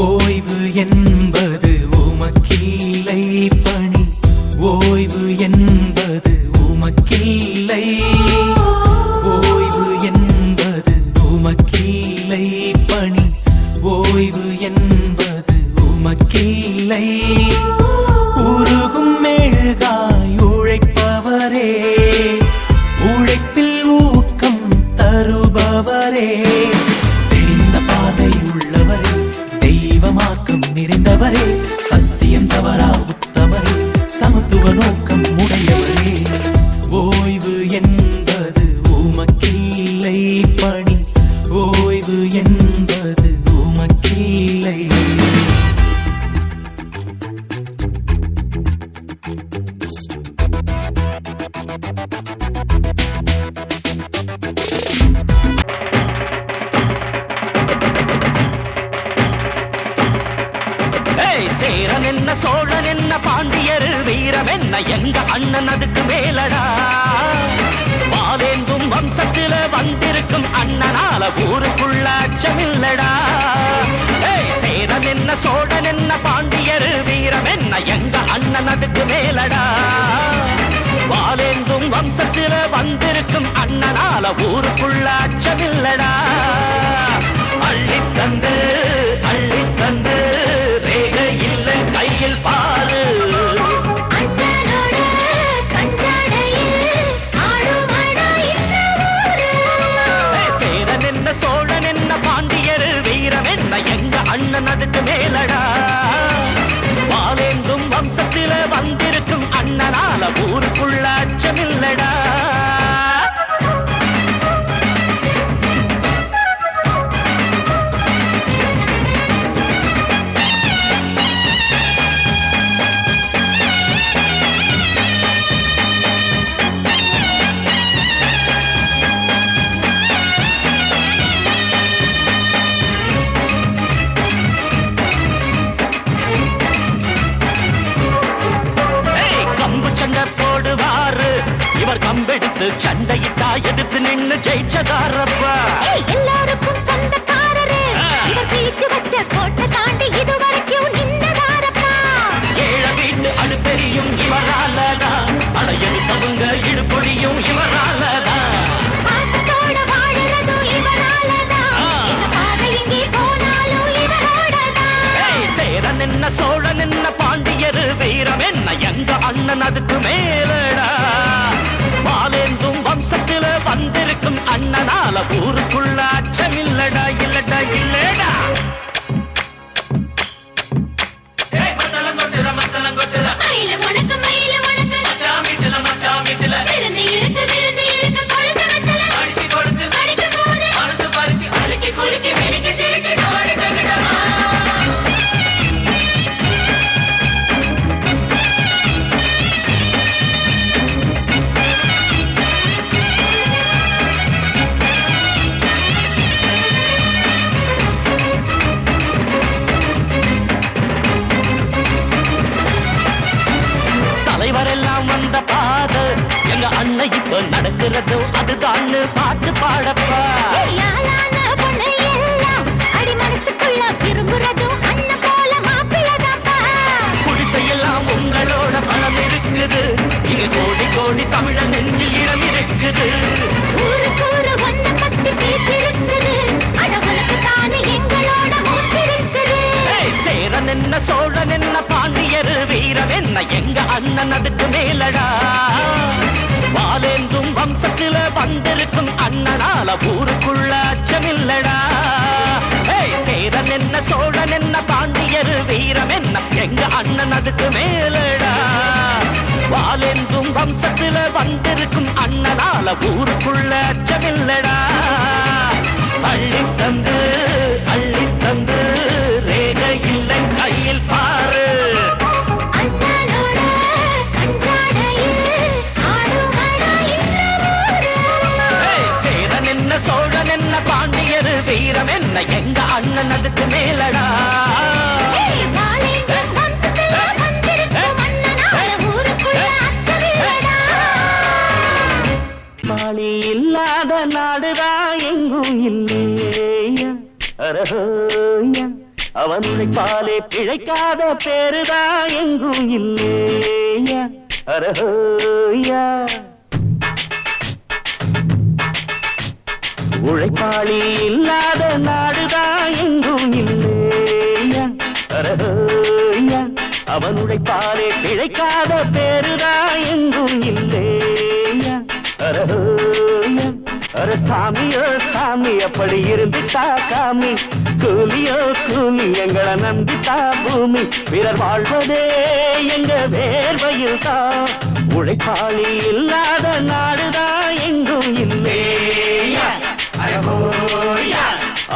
ஓய்வு என்பது உமக்கில்லை பணி, ஓய்வு என்பது உமக்கில்லை, ஓய்வு என்பது உமக்கில்லை பணி, ஓய்வு என்பது உமக்கில்லை. உருகும் மெழுகாய் உழைப்பவரே, உழைப்பில் ஊக்கம் தருபவரே, தெரிந்த பாதை உள்ளவரே, தெய்வமாக்கம் நிறைந்தவரே, சத்தியம் தவறா உத்தமரே, சமத்துவ நோக்கம் உடையவரே. ஓய்வு என்பது உமக்கில்லை பணி, ஓய்வு என்பது உமக்கில்லை. சேரன் என்ன சோழன் என்ன பாண்டியர் வீரம் என்ன எங்க அண்ணன் அதுக்கு மேலடா. வாவேந்தும் வம்சத்தில வந்திருக்கும் அண்ணனால ஊருக்குள்ள அச்சமில்லடா. சேரன் என்ன சோழன் என்ன பாண்டியர் வீரம் என்ன எங்க அண்ணன் அதுக்கு மேலடா. வாவேந்தும் வம்சத்தில வந்திருக்கும் அண்ணனால ஊருக்குள்ள அச்சமில்லடா. அள்ளி தந்து அள்ளி தந்து கையில் பாரு, சேரன் என்ன சோழன் என்ன பாண்டியர் வீரம் என்ன எங்க அண்ணன் அதுக்கு மேலடா. வாவேந்தும் வம்சத்தில வந்திருக்கும் அண்ணனால ஊருக்குள்ள அச்சமில்லடா. கம்பெடுத்து சண்டையிட்டா எதிர்த்து நின்னு ஜெயிச்சதாரப்பா. எல்லாருக்கும் சொந்தக்காரரு, இவர் பிரிச்சு வச்ச கோட்டை தாண்டி இதுவரைக்கும் நின்னதாரப்பா. ஏழ வீட்டு அடுப்பெரியும் இவராலதா, அடையெடுத்தவங்க இடுபொழியும் இவராலதா. பாசத்தோட வாழுறதும் இவராலதா, எங்க பாதை எங்கே போனாலும் இவரோடதா. சேரன் என்ன சோழன் என்ன பாண்டியர் வீரம் என்ன எங்க அண்ணன் அதுக்கு மேலடா. வாவேந்தும் வம்சத்தில வந்திருக்கும் அண்ணனால ஊருக்குள்ள அச்சமில்லடா. இல்லடா இல்லடா. தலைவரெல்லாம் வந்த பாத எங்க அண்ணன் இப்ப நடக்கிறதோ அதுதான் பாட்டு பாடப்பா. குடிசையெல்லாம் உங்களோட பலம் இருக்குது, இங்க கோடி கோடி தமிழன் நெஞ்சில் இடம் இருக்குது. சேரன் என்ன சோழன் என்ன பாண்டியர் வீரம் என்ன எங்க அண்ணன் அதுக்கு மேலடா. வாவேந்தும் வம்சத்தில வந்திருக்கும் அண்ணனால ஊருக்குள்ள அச்சமில்லடா. சேரன் என்ன சோழன் என்ன பாண்டியர் வீரம் என்ன எங்க அண்ணன் அதுக்கு மேலடா. வாவேந்தும் வம்சத்தில வந்திருக்கும் அண்ணனால ஊருக்குள்ள அச்சமில்லடா. அள்ளி தந்து அள்ளி தந்து ரேக இல்லை கையில் பாரு, சேரன் என்ன சோழன் என்ன பாண்டியர் வீரம் என்ன எங்க அண்ணன் அதுக்கு மேலடா. மாலி இல்லாத நாடுதான் எங்கும் இல்லையா. அரஹோயா அவன் உழைப்பாலே பிழைக்காத பேருதா எங்கும் இல்லையா அரஹோயா உழைப்பாளி இல்லாத நாடுதா எங்கும் இல்லையா அரஹோயா அவன் உழைப்பாலே பிழைக்காத பேருதா எங்கும் இல்லையா அரஹோயா அர சாமியோ சாமி அப்படி இருந்துட்டா காமி கூலியோ கூலி எங்களை நம்பித்தா பூமி பிறர் வாழ்வதே எங்க வேர்வையில் தான் உழைப்பாளி இல்லாத நாடுதான் எங்கும் இல்லையா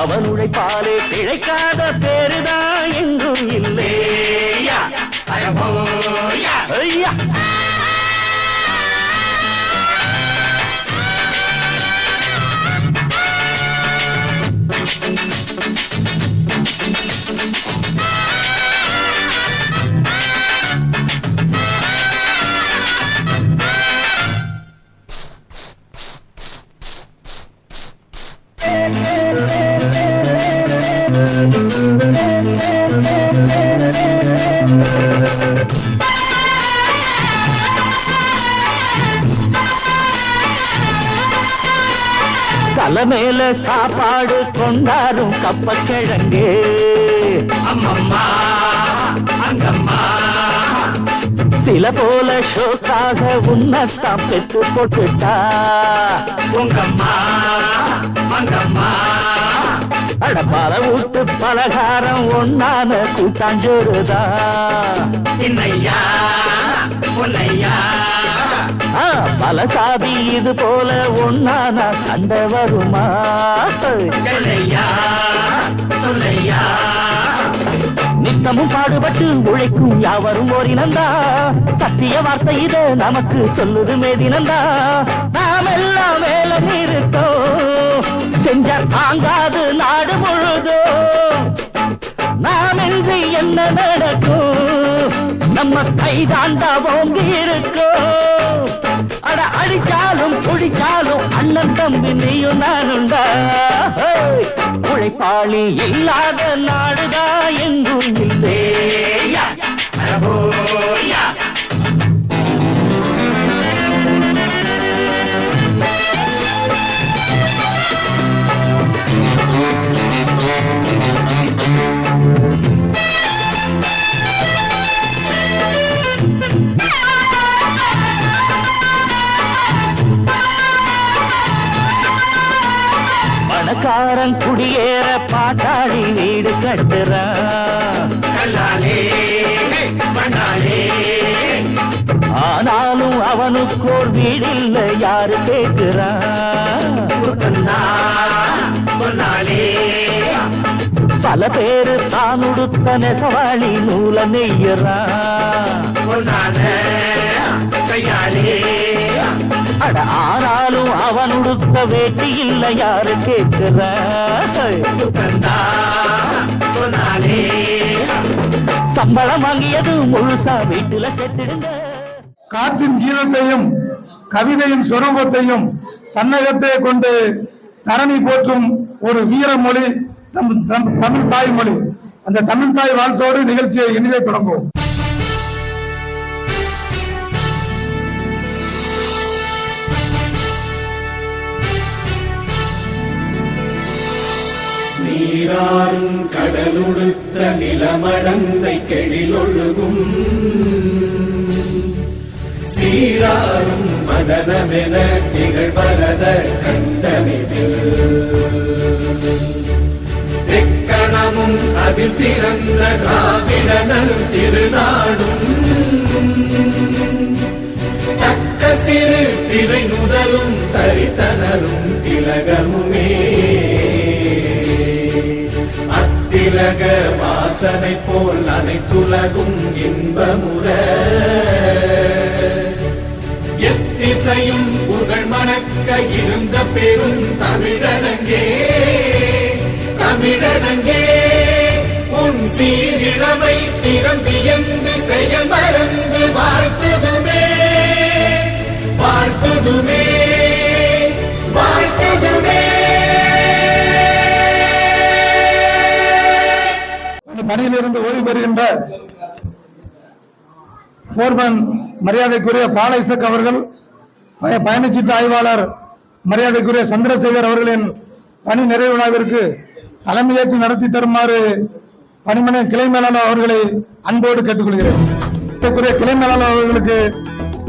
அவன் உழைப்பாலே பிழைக்காத பேருதான் எங்கும் இல்லையா ஐயா தலைமையில சாப்பாடு கொண்டாரும் கப்பக்கிழங்கு அம்மம்மா அங்கம்மா சில போல ஷோக்காக உன்னத்தான் பெற்று போட்டுட்டா உங்கம்மா அங்கம்மா அடப்பால விட்டு பலகாரம் ஒன்னான கூட்டாஞ்சோறுதா இன்னையா உன்னையா பல சாதி இது போல ஒன்னான சண்டை வருமா நித்தமும் பாடுபட்டு உழைக்கும் யாவரும் ஓரினந்தா சத்திய வார்த்தை இத நமக்கு சொல்லுது மேதினந்தா நாம் எல்லாம் வேலை இருக்கோம் செஞ்ச தாங்காது நாடு முழுதோ நாம் என்று என்ன நடக்கும் நம்ம கைதாண்டா ஓங்கி இருக்கோம் அட அடிச்சாலும் குடிச்சாலும் அண்ணன் தம்பி நீயும் நானுண்டா உழைப்பாளி இல்லாத நாடுதா எங்கும் இல்லையா பணக்காரன் குடியேற பாட்டாளி வீடு கட்டுறான் ஆனாலும் அவனுக்கோர் வீடில்ல யாரு கேட்கிறான் பல பேரு தான் உடுத்த நெசவாளி நூல நெய்யறான் அட ஆனாலும் அவன் உடுத்த வேட்டி இல்ல யாரு கேட்கிறான் சம்பளம் வாங்கியது முழுசா வீட்டுல செத்துடுங்க காற்றின் கீதத்தையும் கவிதையின் சொரூபத்தையும் தன்னகத்தே கொண்டு தரணி போற்றும் ஒரு வீரமொழி நம் தமிழ் தாய்மொழி. அந்த தமிழ் தாய் வாழ்த்தோடு நிகழ்ச்சியை இனிதே தொடங்குவோம். நீராறும் கடலுடுத்த நிலமடந்தை கெழிலொழுகும் சீராறும் மதனமென திகழ்வரத கண்டனிதில் எக்கணமும் அதில் சிறந்த திராவிடனல் திருநாடும் தக்க சிறு பிறை நுதலும் தரித்தனரும் திலகமுமே அத்திலக வாசனை போல் அனைத்துலகும் இன்பமுற எத்திசையும் புகழ் மணக்க இருந்த பெரும் தமிழனங்கே தமிழனங்கே உன் சீரிழமை திறம்பியந்து செயல் மறந்து வாழ்த்துதுமே வாழ்த்துதுமே வாழ்த்துதுமே. பணியிலிருந்து ஓய்வு பெறுகின்ற போர்மன் மரியாதைக்குரிய பாலைசக் அவர்கள், பயணச்சீட்டு ஆய்வாளர் மரியாதைக்குரிய சந்திரசேகர் அவர்களின் பணி நிறைவு விழாவிற்கு தலைமையேற்று நடத்தி தருமாறு பணிமனை கிளை மேலாளர் அவர்களை அன்போடு கேட்டுக்கொள்கிறேன். கிளை மேலாளர் அவர்களுக்கு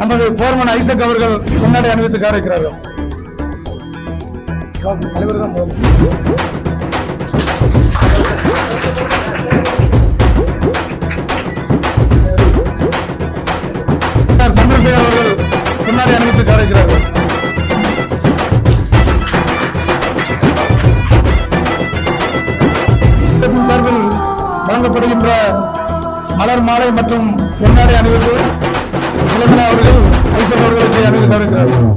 நமது போர்மன் ஐசக் அவர்கள் முன்னாடி அணிவித்து காரைக்கிறார்கள். தலைவர் தான் சந்திரசேகர் அவர்கள் முன்னாடி அணிவித்து காரைக்கிறார்கள். சார்பில் வழங்கப்படுகின்ற மலர் மாலை மற்றும் பொன்னாடை அணிவித்து இளமலா அவர்கள் ஐசக் அவர்களுக்கு அணிவித்து காரைக்கிறார்கள்.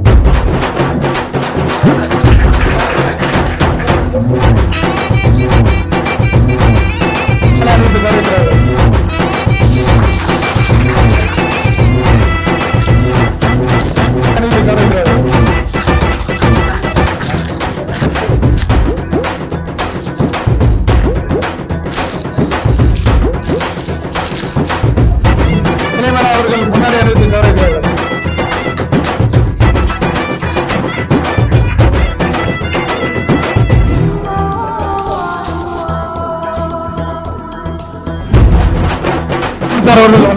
அவர்கள்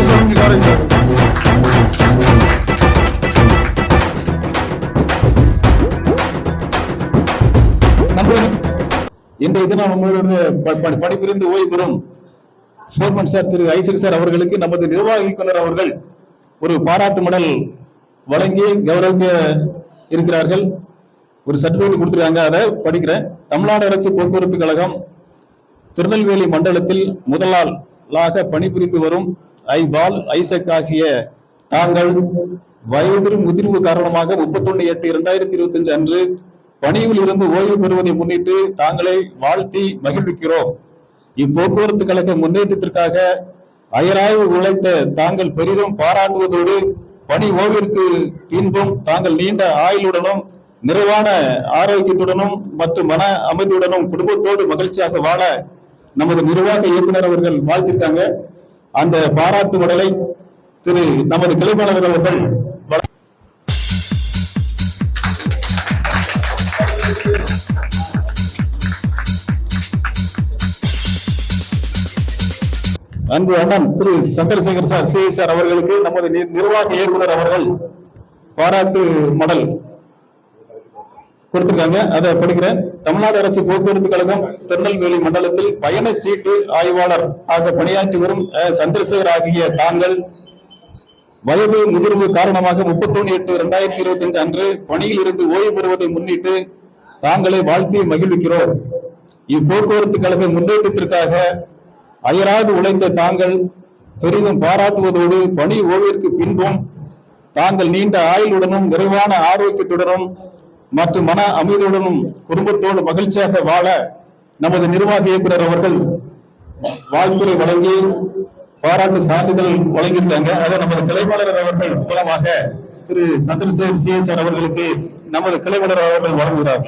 வணங்குகிறார்கள். இன்றைய தினம் நம்மளோட பணிபுரிந்து ஓய்வு பெறும் போர்மன் சார் திரு ஐசக் சார் அவர்களுக்கு நமது நிர்வாக இயக்குனர் அவர்கள் ஒரு பாராட்டு மடல் வழங்கி கௌரவிக்க இருக்கிறார்கள். ஒரு சர்டிபிகேட் கொடுத்துருக்காங்க, அதை படிக்கிறேன். தமிழ்நாடு அரசு போக்குவரத்து கழகம் திருநெல்வேலி மண்டலத்தில் முதலாளாக பணிபுரிந்து வரும் ஐசக் ஆகிய தாங்கள் வயது முதிர்வு காரணமாக 31/8/2025 அன்று பணியில் இருந்து ஓய்வு பெறுவதை முன்னிட்டு தாங்களை வாழ்த்தி மகிழ்விக்கிறோம். இப்போக்குவரத்து கழக முன்னேற்றத்திற்காக அயராய்வு உழைத்த தாங்கள் பெரிதும் பாராட்டுவதோடு பணி ஓய்விற்கு பின்பும் தாங்கள் நீண்ட ஆயுளுடனும் நிறைவான ஆரோக்கியத்துடனும் மற்றும் மன அமைதியுடனும் குடும்பத்தோடு மகிழ்ச்சியாக வாழ நமது நிர்வாக இயக்குனர் அவர்கள் வாழ்த்திருக்காங்க. அந்த பாராட்டு மடலை திரு நமது கிளைப்பாளர் அவர்கள் அன்பு அண்ணன் திரு சந்திரசேகர் சார் சிஐ சார் அவர்களுக்கு நமது நிர்வாக இயக்குனர் அவர்கள் பாராட்டு மடல் கொடுத்திருக்காங்க, அதை படிக்கிறேன். தமிழ்நாடு அரசு போக்குவரத்து கழகம் திருநெல்வேலி மண்டலத்தில் பயண சீட்டு ஆய்வாளர் ஆக பணியாற்றி வரும் சந்திரசேகர் ஆகிய தாங்கள் வயது முதிர்வு காரணமாக 31/8/2025 அன்று பணியில் இருந்து ஓய்வு பெறுவதை முன்னிட்டு தாங்களை வாழ்த்தி மகிழ்விக்கிறோம். இப்போக்குவரத்து கழக முன்னேற்றத்திற்காக அயராது உழைத்த தாங்கள் பெரிதும் பாராட்டுவதோடு பணி ஓய்விற்கு பின்பும் தாங்கள் நீண்ட ஆயுளுடனும் நிறைவான ஆரோக்கியத்துடனும் மற்றும் மன அமைதியுடனும் குடும்பத்தோடு மகிழ்ச்சியாக வாழ நமது நிர்வாக இயக்குனர் அவர்கள் வாழ்த்துரை வழங்கி பாராட்டு சான்றிதழ் வழங்கியிருக்காங்க. அதை நமது கிளைப்பாளர் அவர்கள் மூலமாக திரு சந்திரசேகர் சிஎஸ்ஆர் அவர்களுக்கு நமது கிளைப்பாளர் அவர்கள் வழங்குகிறார்.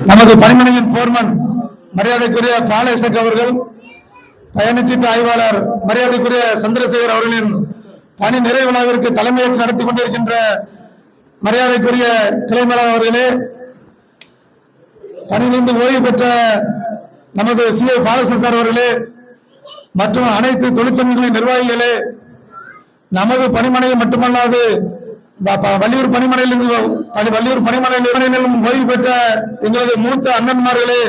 நமது பணிமனையின் போர்மன் மரியாதைக்குரிய பாலைசக் அவர்கள், பயணச்சீட்டு ஆய்வாளர் மரியாதைக்குரிய சந்திரசேகர் அவர்களின் பணி நிறைவு விழாவிற்கு தலைமையேற்று நடத்தி கொண்டிருக்கின்ற மரியாதைக்குரிய கிளை மேலாளர் அவர்களே, பணியிலிருந்து ஓய்வு பெற்ற நமது சிஐ பாலசன் சார் அவர்களே மற்றும் அனைத்து தொழிற்சங்கங்களின் நிர்வாகிகளே, நமது பணிமனையை மட்டுமல்லாது வள்ளியூர் பணிமனையிலும் ஓய்வு பெற்ற எங்களது மூத்த அண்ணன்மார்களே,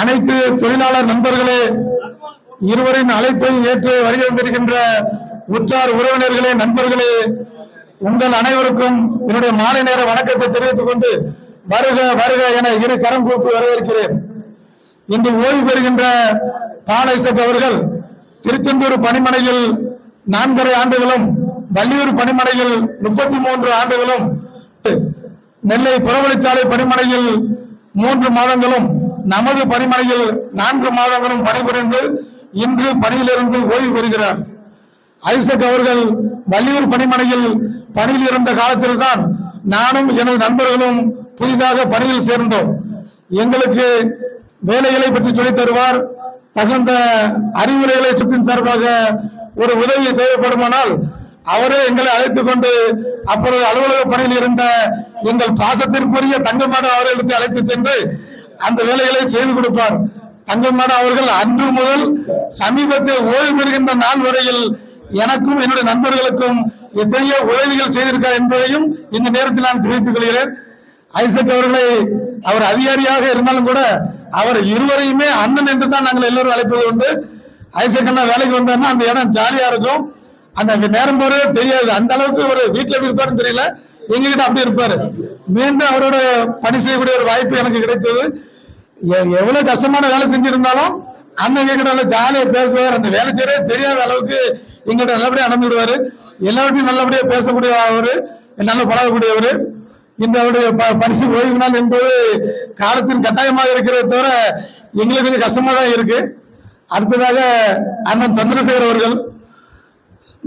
அனைத்து தொழிலாளர் நண்பர்களே, இருவரின் அழைப்பை ஏற்று வருகை வந்திருக்கின்ற உற்றார் உறவினர்களே, நண்பர்களே, உங்கள் அனைவருக்கும் என்னுடைய மாலை நேர வணக்கத்தை தெரிவித்துக் கொண்டு வருக வருக என இரு கரம் கூப்பி வரவேற்கிறேன். இன்று ஓய்வு பெறுகின்ற பாலைசக் அவர்கள் திருச்செந்தூர் பணிமனையில் 4.5 ஆண்டுகளும் வள்ளியூர் பணிமனையில் 33 ஆண்டுகளும், நெல்லை புறவழிச்சாலை பணிமனையில் 3 மாதங்களும், நமது பணிமனையில் 4 மாதங்களும் பணிபுரிந்து இன்று பணியிலிருந்து ஓய்வு பெறுகிறார். ஐசக் அவர்கள் வள்ளியூர் பணிமனையில் பணியில் இருந்த காலத்தில் தான் நானும் எனது நண்பர்களும் புதிதாக பணியில் சேர்ந்தோம். எங்களுக்கு வேலைகளை பற்றி சொல்லித் தருவார். தகுந்த அறிவுரைகளை சுற்றின் சார்பாக ஒரு உதவி தேவைப்படுமானால் அவரே எங்களை அழைத்துக் கொண்டு அப்பொழுது அலுவலக பணியில் இருந்த எங்கள் பாசத்திற்குரிய தங்கம்மாடம் அவர்களுக்கு அழைத்து சென்று அந்த வேலைகளை செய்து கொடுப்பார். தங்கம்மாடம் அவர்கள் அன்று முதல் சமீபத்தில் ஓய்வு பெறுகின்ற நாள் வரையில் எனக்கும் என்னுடைய நண்பர்களுக்கும் எத்தனையோ உதவிகள் செய்திருக்கார் என்பதையும் இந்த நேரத்தில் நான் தெரிவித்துக் கொள்கிறேன். ஐசக் அவர்களை அவர் அதிகாரியாக இருந்தாலும் கூட அவர் இருவரையுமே அண்ணன் என்று தான் நாங்கள் எல்லோரும் அழைப்பது உண்டு. ஐசக் அண்ணா வேலைக்கு வந்தாருன்னா அந்த இடம் ஜாலியா இருக்கும். அந்த நேரம் போறதே தெரியாது. அந்த அளவுக்கு ஒரு வீட்டுல எப்படி இருப்பாருன்னு தெரியல, எங்ககிட்ட அப்படி இருப்பாரு. மீண்டும் அவரோட பணி செய்யக்கூடிய ஒரு வாய்ப்பு எனக்கு கிடைத்தது. எவ்வளவு கஷ்டமான வேலை செஞ்சிருந்தாலும் அண்ணன் எங்ககிட்ட நல்ல ஜாலியா பேசுவார். அந்த வேலை செய்யறதே தெரியாத அளவுக்கு எங்கிட்ட நல்லபடியா நடந்து விடுவாரு. எல்லார்ட்டையும் நல்லபடியா பேசக்கூடிய அவரு, நல்ல பழகக்கூடியவர். இந்த அவருடைய பணி ஓய்வு நாள் என்பது காலத்தின் கட்டாயமாக இருக்கிறத தவிர எங்களுக்கு கொஞ்சம் கஷ்டமா தான் இருக்கு. அடுத்ததாக அண்ணன் சந்திரசேகர் அவர்கள்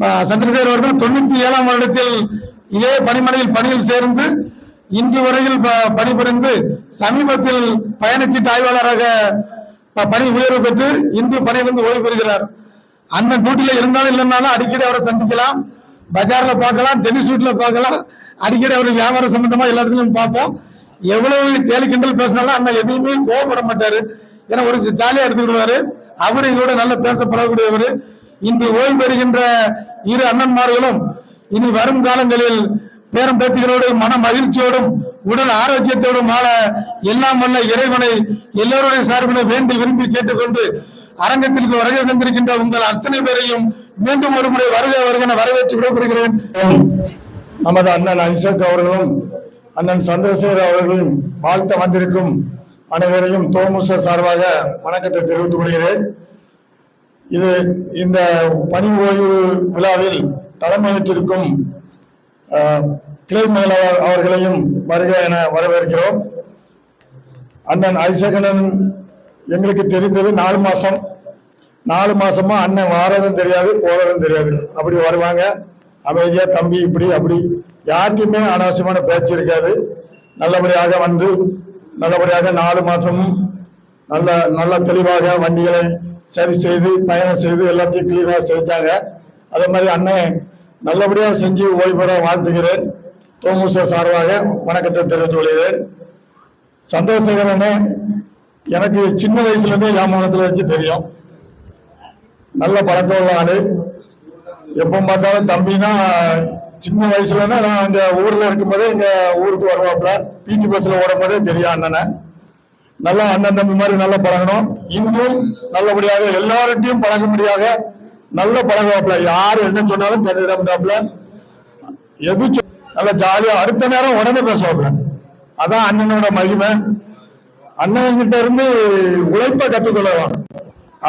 97ஆம் வருடத்தில் இதே பணிமனையில் பணியில் சேர்ந்து இன்று வரையில் பணிபுரிந்து சமீபத்தில் பயணச்சீட்டு ஆய்வாளராக பணி உயர்வு பெற்று இன்று பணியிலிருந்து ஓய்வு பெறுகிறார். அண்ணன் டியூட்டில இருந்தாலும் இல்லைன்னாலும் அடிக்கடி அவரை சந்திக்கலாம், பஜார்ல பார்க்கலாம், டென்னிஸ் வீட்ல பார்க்கலாம், அடிக்கடி அவர் வியாபார சம்பந்தமா எல்லா இடத்துலையும் பார்ப்போம். எவ்வளவு கேலி கிண்டல் பேசினாலும் அண்ணன் எதையுமே கோவப்பட மாட்டாரு. ஏன்னா ஒரு ஜாலியா எடுத்துக்கிடுவாரு. அவரு இதோட நல்ல பேச பழகக்கூடியவர். இன்று ஓய்வு பெறுகின்ற இரு அண்ணன்மார்களும் இனி வரும் காலங்களில் பேரம் பேத்திகளோடு மன மகிழ்ச்சியோடும் உடல் ஆரோக்கியத்தோடும் வாழ எல்லாம் வல்ல இறைவனை எல்லோருடைய சார்பினை வேண்டி விரும்பி கேட்டுக்கொண்டு அரங்கத்திற்கு வருகை தந்திருக்கின்ற உங்கள் அத்தனை பேரையும் மீண்டும் ஒரு முறை வருகை வரவேற்று விடைபெறுகிறேன். நமது அண்ணன் ஐசக் அவர்களும் அண்ணன் சந்திரசேகர் அவர்களும் வாழ்த்த வந்திருக்கும் அனைவரையும் தோமுச சார்பாக வணக்கத்தை தெரிவித்துக் கொள்கிறேன். இந்த பணி ஓய்வு விழாவில் தலைமையேற்றிருக்கும் கிளை மேலாளர் அவர்களையும் வருக என வரவேற்கிறோம். அண்ணன் ஐசகனன் எங்களுக்கு தெரிந்தது 4 மாசமா அண்ணன் வாரதும் தெரியாது போறதும் தெரியாது. அப்படி வருவாங்க, அமைதியா தம்பி இப்படி அப்படி, யார்கிட்டையுமே அனாவசியமான பேச்சு இருக்காது. நல்லபடியாக வந்து நல்லபடியாக 4 மாசமும் நல்ல தெளிவாக வண்டிகளை சரி செய்து பயணம் செய்து எல்லாத்தையும் கிளீனாக செஞ்சாங்க. அதே மாதிரி அண்ணன் நல்லபடியாக செஞ்சு ஓய்வு பெற வாழ்த்துகிறேன். தோமுச சார்பாக வணக்கத்தை தெரிவித்துக் கொள்கிறேன். சந்திரசேகரனே எனக்கு சின்ன வயசுல இருந்தே யாமகத்தில் வச்சு தெரியும். நல்ல பழக்கம் உள்ள ஆளு. எப்போ பார்த்தாலும் தம்பினா சின்ன வயசுலன்னா நான் இந்த ஊர்ல இருக்கும்போதே எங்க ஊருக்கு வருவாப்புல, பிடி பஸ்ல ஓடும் போதே தெரியும் அண்ணனை. நல்லா அண்ணன் தம்பி மாதிரி நல்லா பழகணும். இன்றும் நல்லபடியாக எல்லார்ட்டையும் பழகும்படியாக நல்ல பழகுவாப்புல. யாரு என்ன சொன்னாலும் கேட்டுட மாட்டாப்புல. எது நல்லா ஜாலியா அடுத்த நேரம் உடனே பேசுவாப்புல. அதான் அண்ணனோட மகிமை. அண்ணன்கிட்ட இருந்து உழைப்பை கற்றுக்கொள்ளலாம்.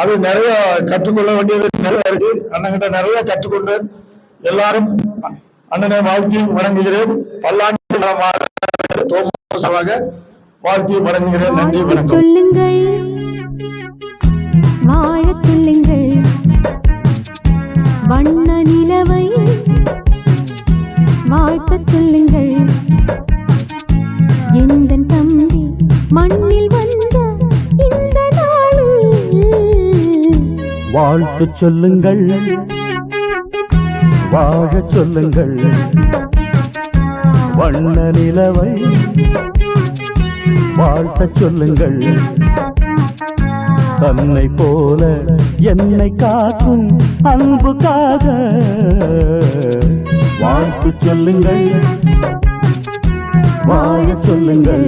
அது நிறைய கற்றுக்கொள்ள வேண்டியது நிறைய இருக்கு. அண்ணன்கிட்ட நிறைய கற்றுக்கொண்டு எல்லாரும் அண்ணனை வாழ்த்தி வணங்குகிறேன். பல்லாண்டு வாழ்த்தி வணங்குகிறேன். நன்றி, வணக்கம். சொல்லுங்கள், வாழச் சொல்லுங்கள், வண்ண நிலவை வாழ்த்தச் சொல்லுங்கள். எந்த தம்பி மண்ணில் வந்த இந்த நாளில் வாழ்த்து சொல்லுங்கள், வாழச் சொல்லுங்கள், வண்ண நிலவை வாழ்த்தச் சொல்லுங்கள். தன்னை போல என்னை காக்கும் அன்புக்காக வாழ்த்து சொல்லுங்கள், வாழச் சொல்லுங்கள்.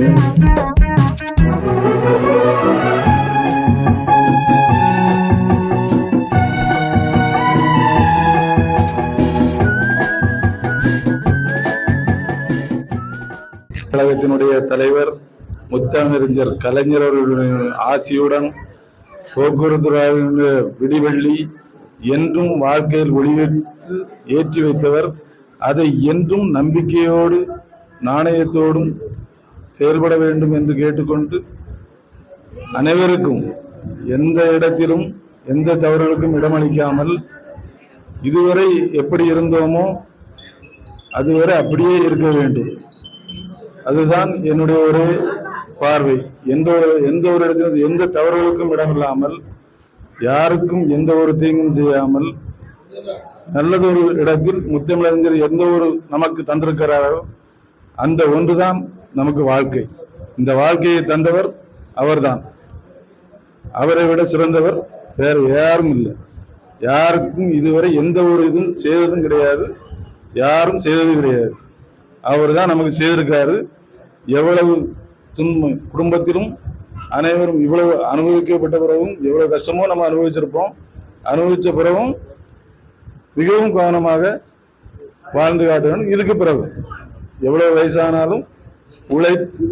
கழகத்தினுடைய தலைவர் முத்தமிழறிஞர் கலைஞர் அவர்களின் ஆசியுடன் போக்குவரத்து விடிவெள்ளி என்றும் வாழ்க்கையில் ஒளிவிட்டு ஏற்றி வைத்தவர். அதை என்றும் நம்பிக்கையோடு நாணயத்தோடும் செயல்பட வேண்டும் என்று கேட்டுக்கொண்டு, அனைவருக்கும் எந்த இடத்திலும் எந்த தவறுகளுக்கும் இடமளிக்காமல் இதுவரை எப்படி இருந்தோமோ அதுவரை அப்படியே இருக்க வேண்டும். அதுதான் என்னுடைய ஒரு பார்வை. எந்த ஒரு இடத்திலும் எந்த தவறுகளுக்கும் இடமில்லாமல், யாருக்கும் எந்த ஒரு தீங்கும் செய்யாமல், நல்லதொரு இடத்தில் முத்தமிழறிஞர் எந்த ஒரு நமக்கு தந்திருக்கிறாரோ அந்த ஒன்றுதான் நமக்கு வாழ்க்கை. இந்த வாழ்க்கையை தந்தவர் அவர்தான். அவரை விட சிறந்தவர் வேற யாரும் இல்லை. யாருக்கும் இதுவரை எந்த ஒரு இதுவும் செய்ததும் கிடையாது, யாரும் செய்ததும் கிடையாது. அவர் தான் நமக்கு செய்திருக்காரு. எவ்வளவு துன்பம் குடும்பத்திலும் அனைவரும் இவ்வளவு அனுபவிக்கப்பட்ட பிறகும் எவ்வளவு கஷ்டமோ நம்ம அனுபவிச்சிருப்போம். அனுபவிச்ச பிறகும் மிகவும் கவனமாக வாழ்ந்து காட்ட வேண்டும். இதுக்கு பிறகு எவ்வளவு வயசானாலும் உழைத்து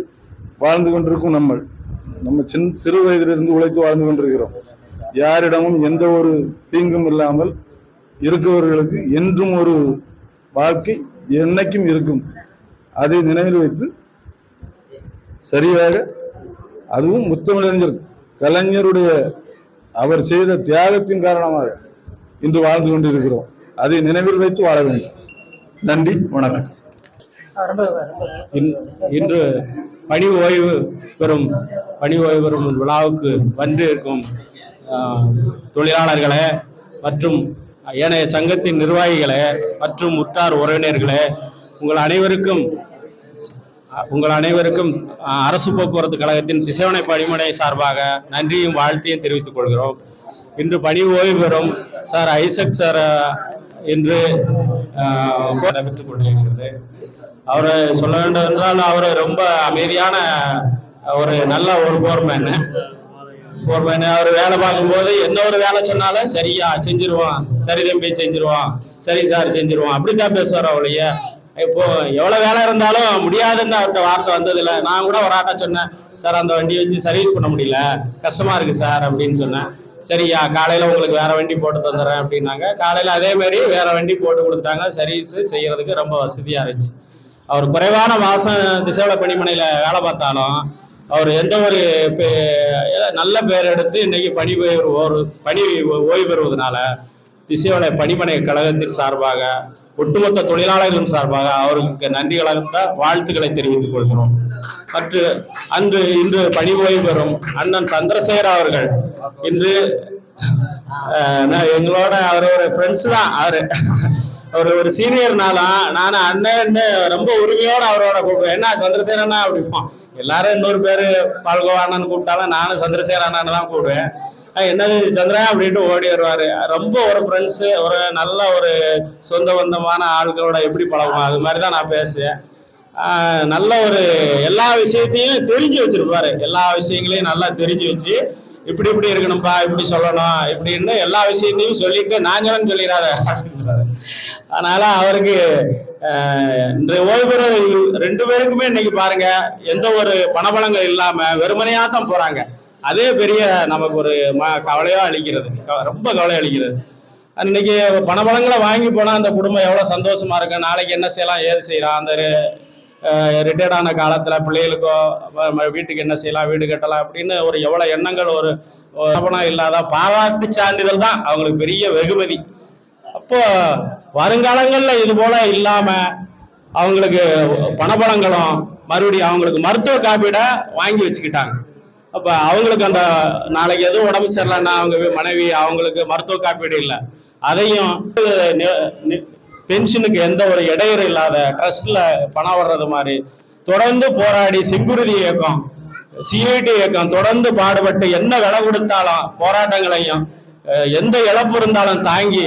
வாழ்ந்து கொண்டிருக்கும் நம்ம சிறு வயதிலிருந்து உழைத்து வாழ்ந்து கொண்டிருக்கிறோம். யாரிடமும் எந்த ஒரு தீங்கும் இல்லாமல் இருக்கவர்களுக்கு என்றும் ஒரு வாழ்க்கை என்னைக்கும் இருக்கும். அதை நினைவில் வைத்து சரியாக, அதுவும் முத்தமிழறிஞர் கலைஞருடைய அவர் செய்த தியாகத்தின் காரணமாக இன்று வாழ்ந்து கொண்டிருக்கிறோம். அதை நினைவில் வைத்து வாழ வேண்டும். நன்றி, வணக்கம். இன்று பணி ஓய்வு பெறும் விழாவுக்கு வந்து இருக்கும் தொழிலாளர்களே மற்றும் ஏனைய சங்கத்தின் நிர்வாகிகளே மற்றும் உற்றார் உறவினர்களே, உங்கள் அனைவருக்கும் அரசு போக்குவரத்து கழகத்தின் திசைவனை பணிமனை சார்பாக நன்றியும் வாழ்த்தையும் தெரிவித்துக் கொள்கிறோம். இன்று பணி ஓய்வு பெறும் சார் ஐசக் சார் இன்று நடைபெற்றுக் கொண்டிருக்கிறது. அவரை சொல்ல வேண்டும் என்றால் அவர் ரொம்ப அமைதியான ஒரு நல்ல ஒரு போர்மேன். அவர் வேலை பார்க்கும்போது எந்த ஒரு வேலை சொன்னாலும் சரியா செஞ்சிருவான், சரி தம்பி செஞ்சிருவான், சரி சார் செஞ்சிருவான், அப்படித்தான் பேசுவார். அவளைய இப்போ எவ்வளவு வேலை இருந்தாலும் முடியாதுன்னு அவர்கிட்ட வார்த்தை வந்ததில்லை. நான் கூட ஒரு ஆட்டா சொன்னேன், சார் அந்த வண்டியை வச்சு சர்வீஸ் பண்ண முடியல, கஷ்டமா இருக்கு சார் அப்படின்னு சொன்னேன். சரியா, காலையில உங்களுக்கு வேற வண்டி போட்டு தந்துடுறேன் அப்படின்னாங்க. காலையில அதே மாதிரி வேற வண்டி போட்டு கொடுத்துட்டாங்க. சர்வீஸ் செய்யறதுக்கு ரொம்ப வசதியா இருந்துச்சு. அவர் குறைவான மாசம் திசைவள பணிமனையில வேலை பார்த்தாலும் அவர் எந்த ஒரு நல்ல பேர் எடுத்து இன்னைக்கு பணி ஓய்வு பெறுவதனால திசைவள பணிமனை கழகத்தின் சார்பாக ஒட்டுமொத்த தொழிலாளர்களின் சார்பாக அவருக்கு நன்றி கலந்த வாழ்த்துக்களை தெரிவித்துக் கொள்கிறோம். இன்று பணி ஓய்வு பெறும் அண்ணன் சந்திரசேகர் அவர்கள் இன்று எங்களோட அவர் ஒரு ஃப்ரெண்ட்ஸ் தான். அவர் ஒரு சீனியர்னாலும் நான் அண்ணன் ரொம்ப உரிமையோட அவரோட கூப்பிடுவேன். என்ன சந்திரசேகரண்ணா அப்படிப்போம். எல்லாரும் இன்னொரு பேரு பால்கோவா அண்ணன் கூப்பிட்டாலும் நானும் சந்திரசேகர் அண்ணன் தான் கூப்பிடுவேன். என்னது சந்திரா அப்படின்ட்டு ஓடி வருவாரு. ரொம்ப ஒரு ஃப்ரெண்ட்ஸு, ஒரு நல்ல ஒரு சொந்த பந்தமான ஆட்களோட எப்படி பழகுவோம் அது மாதிரி தான் நான் பேசுவேன். நல்ல ஒரு எல்லா விஷயத்தையும் தெரிஞ்சு வச்சிருப்பாரு. எல்லா விஷயங்களையும் நல்லா தெரிஞ்சு வச்சு இப்படி இருக்கணும்பா, இப்படி சொல்லணும் இப்படின்னு எல்லா விஷயத்தையும் சொல்லிட்டு நாங்களும் சொல்லிடாத அப்படின்றாரு. அதனால அவருக்கு இந்த ஓய்வு ரெண்டு பேருக்குமே இன்னைக்கு பாருங்க எந்த ஒரு பணபலங்கள் இல்லாம வெறுமனையா தான் போறாங்க. அதே பெரிய நமக்கு ஒரு கவலையா அளிக்கிறது, ரொம்ப கவலை அளிக்கிறது. இன்னைக்கு பணபலங்களை வாங்கி போனா அந்த குடும்பம் எவ்வளவு சந்தோஷமா இருக்கு. நாளைக்கு என்ன செய்யலாம், ஏது செய்யலாம், அந்த ரிட்டையர்ட் ஆன காலத்துல பிள்ளைகளுக்கோ வீட்டுக்கு என்ன செய்யலாம், வீடு கட்டலாம் அப்படின்னு ஒரு எவ்வளவு எண்ணங்கள். ஒரு பணம் இல்லாத பாராட்டு சான்றிதழ் தான் அவங்களுக்கு பெரிய வெகுமதி. அப்போ வருங்காலங்கள்ல இது போல இல்லாம அவங்களுக்கு பணபலங்களும் மறுபடியும் அவங்களுக்கு மருத்துவ காப்பீட வாங்கி வச்சுக்கிட்டாங்க. அப்ப அவங்களுக்கு அந்த நாளைக்கு எதுவும் உடம்பு சரியில்லைன்னா அவங்க மனைவி அவங்களுக்கு மருத்துவ காப்பீடு இல்லை, அதையும் பென்ஷனுக்கு எந்த ஒரு இடையூறு இல்லாத ட்ரஸ்ட்ல பணம் வர்றது மாதிரி தொடர்ந்து போராடி செங்குருதி இயக்கம், சிஐடி இயக்கம் தொடர்ந்து பாடுபட்டு என்ன விலை கொடுத்தாலும் போராட்டங்களையும் எந்த இழப்பு இருந்தாலும் தாங்கி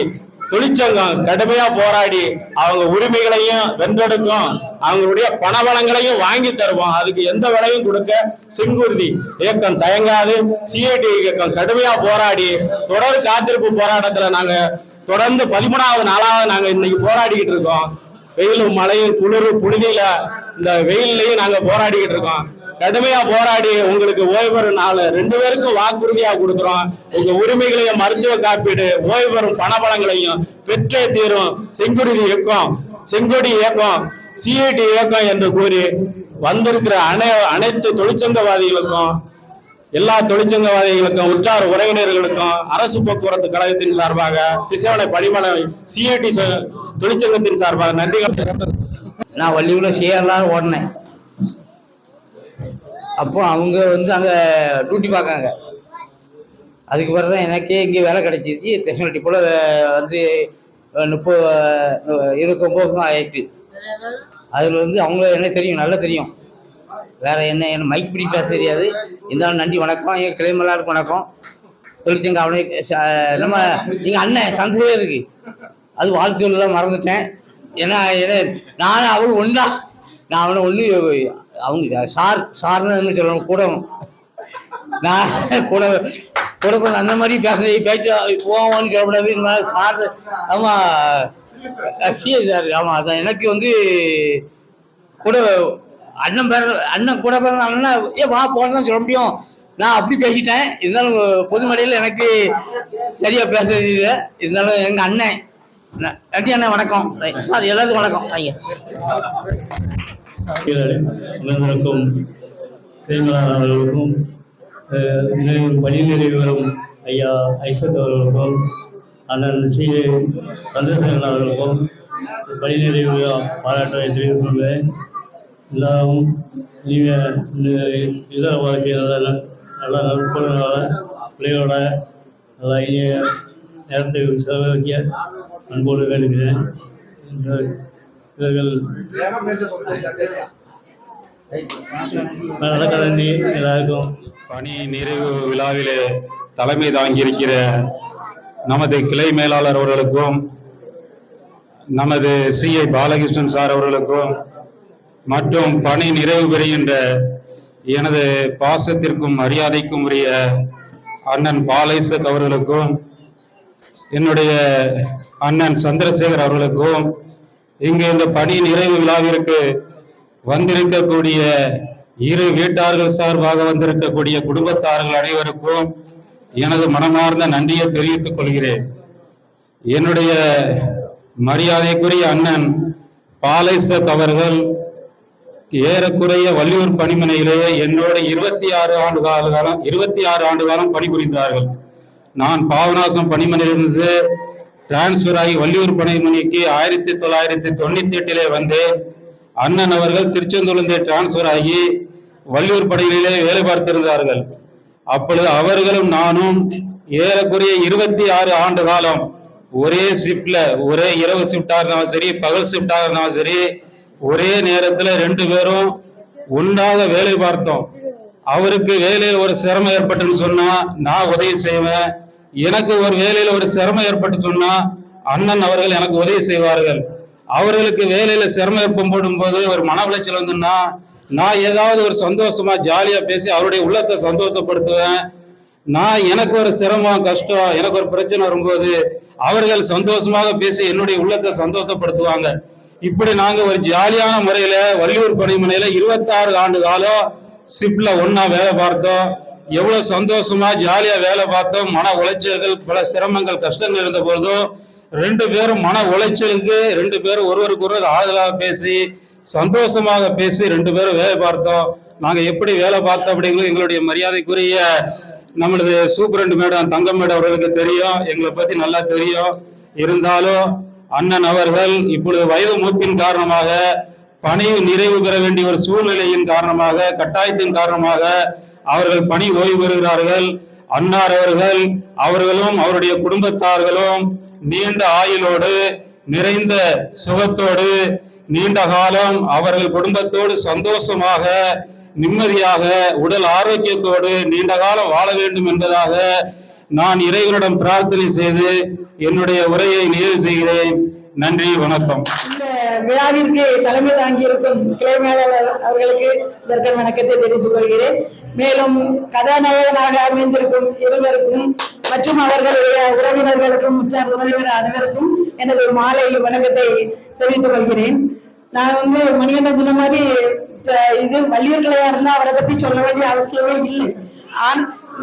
தொழிற்சங்கம் கடுமையா போராடி அவங்க உரிமைகளையும் வென்றெடுக்கும், அவங்களுடைய பணபலங்களையும் வாங்கி தருவோம். அதுக்கு எந்த விலையும் கொடுக்க செங்குருதி இயக்கம் தயங்காது. சிஐடி இயக்கம் கடுமையா போராடி தொடர் காத்திருப்பு போராட்டத்துல நாங்க தொடர்ந்து 13வது நாளாவது நாங்க இன்னைக்கு போராடிக்கிட்டு இருக்கோம். வெயிலும் மழையும் குளிர் புழுதியில இந்த வெயிலையும் நாங்க போராடிக்கிட்டு இருக்கோம். கடுமையா போராடி உங்களுக்கு ஓய்வு பெறும் நாள் 2 பேருக்கும் வாக்குறுதியா கொடுக்குறோம். உங்க உரிமைகளையும் மருத்துவ காப்பீடு ஓய்வு பெறும் பணபலங்களையும் பெற்றே தீரும். செங்கொடி இயக்கம் சிஐடி இயக்கம் என்று கூறி வந்திருக்கிற அனைத்து தொழிற்சங்கவாதிகளுக்கும் எல்லா தொழிற்சங்கவாதிகளுக்கும் உற்றார் உறவினர்களுக்கும் அரசு போக்குவரத்து கழகத்தின் சார்பாக திசைவனை பணிமனை சிஐடி தொழிற்சங்கத்தின் சார்பாக நன்றிகள். நான் வள்ளியூர்ல சேரலாம் ஓடினேன். அப்போ அவங்க அங்கே டியூட்டி பார்க்காங்க. அதுக்கு பிறகு தான் எனக்கே இங்கே வேலை கிடைச்சிச்சு. டெக்னாலஜி போல் 29 வருஷம் ஆயிடுச்சு. அதில் அவங்க எனக்கு தெரியும், நல்லா தெரியும். வேற என்ன மைக் பிடி பேச தெரியாது. இருந்தாலும் நன்றி, வணக்கம். என் கிளைமலாருக்கு வணக்கம். தொழிற்சங்க அவனை நம்ம எங்கள் அண்ணன் சந்தேகம் இருக்கு, அது வாழ்த்துலாம் மறந்துட்டேன். ஏன்னா நான் அவள் ஒன்றா, நான் அவனை ஒன்று அவங்க சார்னு சொல்லணும் கூட, நான் கூட அந்த மாதிரி பேச்சு போவோம்னு சொல்லக்கூடாது. இந்த மாதிரி சார் ஆமாம் சார், ஆமாம் அதான் எனக்கு கூட அண்ணன் கூட பிறந்த வா போனதான் சொல்ல முடியும். நான் அப்படி பேசிட்டேன். இருந்தாலும் பொதுமடையில் எனக்கு சரியா பேச தெரியல. இருந்தாலும் எங்கள் அண்ணன் நன்றி அண்ணன், வணக்கம் சார். எல்லாத்துக்கும் வணக்கம் ஐயா. அனைவருக்கும் அவர்களுக்கும் பணி நிறைவு வரும் ஐயா ஐசக் அவர்களுக்கும் அண்ணன் சி சந்திரசேகரன் அவர்களுக்கும் பணி நிறைவு பாராட்டை தெரிவித்துக் கொள்வேன். எல்லாரும் நீங்கள் இதர வாழ்க்கையில் நல்லா நட்புறவோட பிள்ளைகளோட நல்லா இனிய நேரத்தை செலவழிக்க அன்போடு கேட்கிறேன். இவர்கள் நடக்கலி எல்லாருக்கும் பணி நிறைவு விழாவிலே தலைமை தாங்கியிருக்கிற நமது கிளை மேலாளர் அவர்களுக்கும் நமது CI பாலகிருஷ்ணன் சார் அவர்களுக்கும் மற்றும் பணி நிறைவு பெறுகின்ற எனது பாசத்திற்கும் மரியாதைக்கும் உரிய அண்ணன் பாலைசக் அவர்களுக்கும் என்னுடைய அண்ணன் சந்திரசேகர் அவர்களுக்கும் இங்கு இந்த பணி நிறைவு விழாவிற்கு வந்திருக்கக்கூடிய இரு வீட்டார்கள் சார்பாக வந்திருக்கக்கூடிய குடும்பத்தார்கள் அனைவருக்கும் எனது மனமார்ந்த நன்றியை தெரிவித்துக் கொள்கிறேன். என்னுடைய மரியாதைக்குரிய அண்ணன் பாலைசக் அவர்கள் ஏறக்குறைய வள்ளியூர் பணிமனையிலேயே என்னோட 26 ஆண்டு காலம் பணிபுரிந்தார்கள். நான் பாபநாசம் பணிமனையிலிருந்து டிரான்ஸ்பர் ஆகி வள்ளியூர் பணிமனைக்கு 1998 வந்தேன். அண்ணன் அவர்கள் திருச்செந்தூரிலிருந்து டிரான்ஸ்பர் ஆகி வள்ளியூர் பணியிலே வேலை பார்த்திருந்தார்கள். அப்பொழுது அவர்களும் நானும் ஏறக்குறைய 26 ஆண்டு காலம் ஒரே ஷிப்ட்ல, ஒரே இரவு ஷிப்டாக இருந்தாலும் சரி, பகல் ஷிப்டாக இருந்தாலும் சரி, ஒரே நேரத்துல 2 பேரும் ஒன்றாக வேலை பார்த்தோம். அவருக்கு வேலையில் ஒரு சிரமம் ஏற்பட்டுன்னு சொன்னா நான் உதவி செய்வேன். எனக்கு ஒரு வேலையில ஒரு சிரமம் ஏற்பட்டு சொன்னா அண்ணன் அவர்கள் எனக்கு உதவி செய்வார்கள். அவர்களுக்கு வேலையில சிரமம் ஏற்படும் போடும்போது ஒரு மன உளைச்சல் வந்துன்னா நான் ஏதாவது ஒரு சந்தோஷமா ஜாலியா பேசி அவருடைய உள்ளத்தை சந்தோஷப்படுத்துவேன். நான் எனக்கு ஒரு சிரமம் கஷ்டம், எனக்கு ஒரு பிரச்சனை வரும்போது அவர்கள் சந்தோஷமாக பேசி என்னுடைய உள்ளத்தை சந்தோஷப்படுத்துவாங்க. இப்படி நாங்க ஒரு ஜாலியான முறையில வள்ளியூர் பணிமனையில 26 ஆண்டு காலம் ஷிப்ட்ல ஒன்னா வேலை பார்த்தோம். எவ்வளவு சந்தோஷமா ஜாலியா வேலை பார்த்தோம். மன உளைச்சல்கள், பல சிரமங்கள், கஷ்டங்கள் இருந்த பொழுதும் 2 பேரும் மன உளைச்சலுக்கு 2 பேரும் ஒருவருக்கு ஒருவர் ஆதரவாக பேசி சந்தோஷமாக பேசி 2 பேரும் வேலை பார்த்தோம். நாங்க எப்படி வேலை பார்த்தோம் அப்படிங்கிறது எங்களுடைய மரியாதைக்குரிய நம்மளது சூப்பரண்ட் மேடம் தங்கம் மேடம் அவர்களுக்கு தெரியும், எங்களை பத்தி நல்லா தெரியும். இருந்தாலும் அண்ணன் அவர்கள் இப்பொழுது வயது மூப்பின் காரணமாக பணி நிறைவு பெற வேண்டிய ஒரு சூழ்நிலையின் காரணமாக, கட்டாயத்தின் காரணமாக அவர்கள் பணி ஓய்வு பெறுகிறார்கள். அன்னார் அவர்களும் அவருடைய குடும்பத்தார்களும் நீண்ட ஆயுளோடு நிறைந்த சுகத்தோடு நீண்ட காலம் அவர்கள் குடும்பத்தோடு சந்தோஷமாக நிம்மதியாக உடல் ஆரோக்கியத்தோடு நீண்ட காலம் வாழ வேண்டும் என்பதாக நான் இறைவனிடம் பிரார்த்தனை செய்து என்னுடைய உரையை நிறைவு செய்கிறேன். நன்றி, வணக்கம். இந்த விழாவிற்கு தலைமை தாங்கியிருக்கும் கிளை மேலாளர் அவர்களுக்கு இதற்கு வணக்கத்தை தெரிவித்துக் கொள்கிறேன். மேலும் கதாநாயகனாக அமைந்திருக்கும் இருவருக்கும் மற்றும் அவர்களுடைய உறவினர்களுக்கும் உற்றார் உறவினர் அனைவருக்கும் எனது மாலை வணக்கத்தை தெரிவித்துக் கொள்கிறேன். நான் மணிகண்டன் சொன்ன மாதிரி இது வள்ளியூர் கிளையா இருந்தா அவரை பத்தி சொல்ல வேண்டிய அவசியமே இல்லை.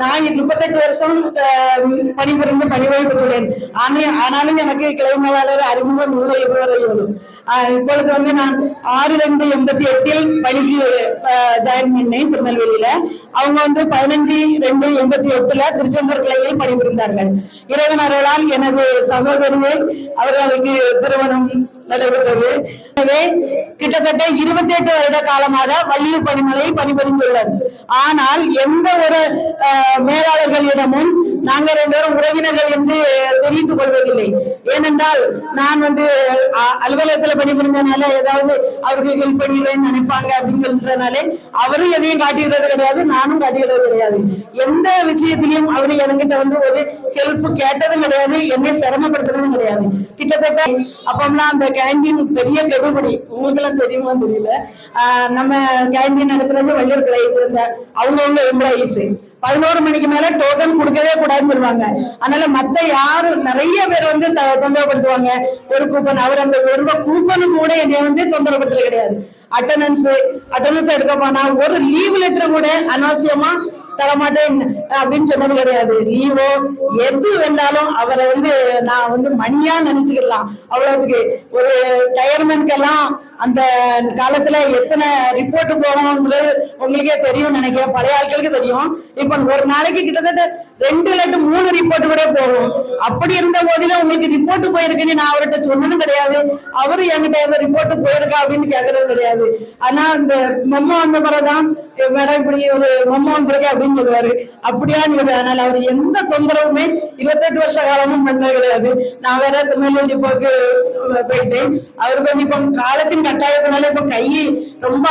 நான் 38 வருஷம் பணிபுரிந்து பணிவாய் பெற்றுள்ளேன். ஆனாலும் எனக்கு கிளை மேலாளர் அறிமுகம் இல்லை இதுவரையும். இப்பொழுது வந்து நான் 6/2/88 பணிக்கு ஜாயின் பண்ணேன் திருநெல்வேலியில. அவங்க வந்து 15/2/88 திருச்செந்தூர் கிளையில் பணிபுரிந்தார்கள். இறைவன் அருளால் எனது சகோதரியை அவர்களுக்கு திருமணம் நடைபெற்றது. எனவே கிட்டத்தட்ட 28 வருட காலமாக வள்ளியூர் பணிமனையில் பணிபுரிந்துள்ளார். ஆனால் எந்த ஒரு மேலாளர்களிடமும் நாங்க 2 பேரும் உறவினர்கள் என்று தெரிவித்துக் கொள்வதில்லை. ஏனென்றால் நான் வந்து அலுவலகத்துல பணிபுரிந்தனால ஏதாவது அவருக்கு ஹெல்ப் பண்ணிடுவேன்னு நினைப்பாங்க அப்படிங்கிறதுனாலே அவரும் எதையும் காட்டிடுறது கிடையாது, நானும் காட்டிடுறது கிடையாது. எந்த விஷயத்திலையும் அவரு என்கிட்ட வந்து ஒரு ஹெல்ப் கேட்டதும் கிடையாது, என்னை சிரமப்படுத்துறதும் கிடையாது. கிட்டத்தட்ட அப்பம்லாம் அந்த கேண்டீன் பெரிய கெடுபடி, உங்களுக்கு எல்லாம் தெரியுமா தெரியல. நம்ம கேண்டீன் நடத்துறது வள்ளியூர் கிளை அவங்கவுங்க எம்ப்ளாயீஸ் 11 மணிக்கு மேல டோக்கன் கொடுக்கவே கூடாதுன்னு சொல்லுவாங்க. அதனால மத்த யாரும் நிறைய பேர் வந்து தொந்தரவுப்படுத்துவாங்க. ஒரு கூப்பன், அவர் அந்த ஒரு கூப்பனு கூட என்னை வந்து தொந்தரவுப்படுத்துறது கிடையாது. அட்டண்டன்ஸ் எடுக்க போனா ஒரு லீவ் லெட்டர் கூட அனாவசியமா தரமாட்டேன் அப்படின்னு சொன்னது கிடையாது. லீவோ எது வேண்டாலும் அவரை வந்து நான் வந்து மணியா நினைச்சுக்கலாம். அவ்வளவுக்கு ஒரு டயர்மென்ட்கெல்லாம் அந்த காலத்துல எத்தனை ரிப்போர்ட் போகணும்ன்றது உங்களுக்கே தெரியும் நினைக்கிறேன், பழைய ஆட்களுக்கு தெரியும். இப்ப ஒரு நாளைக்கு கிட்டத்தட்ட 2 இல்லாட்டி 3 ரிப்போர்ட் கூட போகும். அப்படி இருந்த போதிலும் உங்களுக்கு ரிப்போர்ட் போயிருக்குன்னு நான் அவர்கிட்ட சொன்னதும் கிடையாது. அவரு என்கிட்ட ஏதோ ரிப்போர்ட் போயிருக்கா அப்படின்னு கேட்கறது கிடையாது. ஆனா இந்த மொம்மை வந்த பிறகுதான் மேடம் இப்படி ஒரு மொம்மை வந்திருக்கு அப்படின்னு சொல்லுவாரு. அப்படியான்னு சொல்லுவாரு. அதனால அவர் எந்த தொந்தரவுமே 28 வருஷ காலமும் பண்ணது கிடையாது. நான் வேற திருநெல்வேலி போக்கு போயிட்டேன். அவருக்கு வந்து இப்ப காலத்தின் கட்டாயத்தினால இப்ப கை ரொம்ப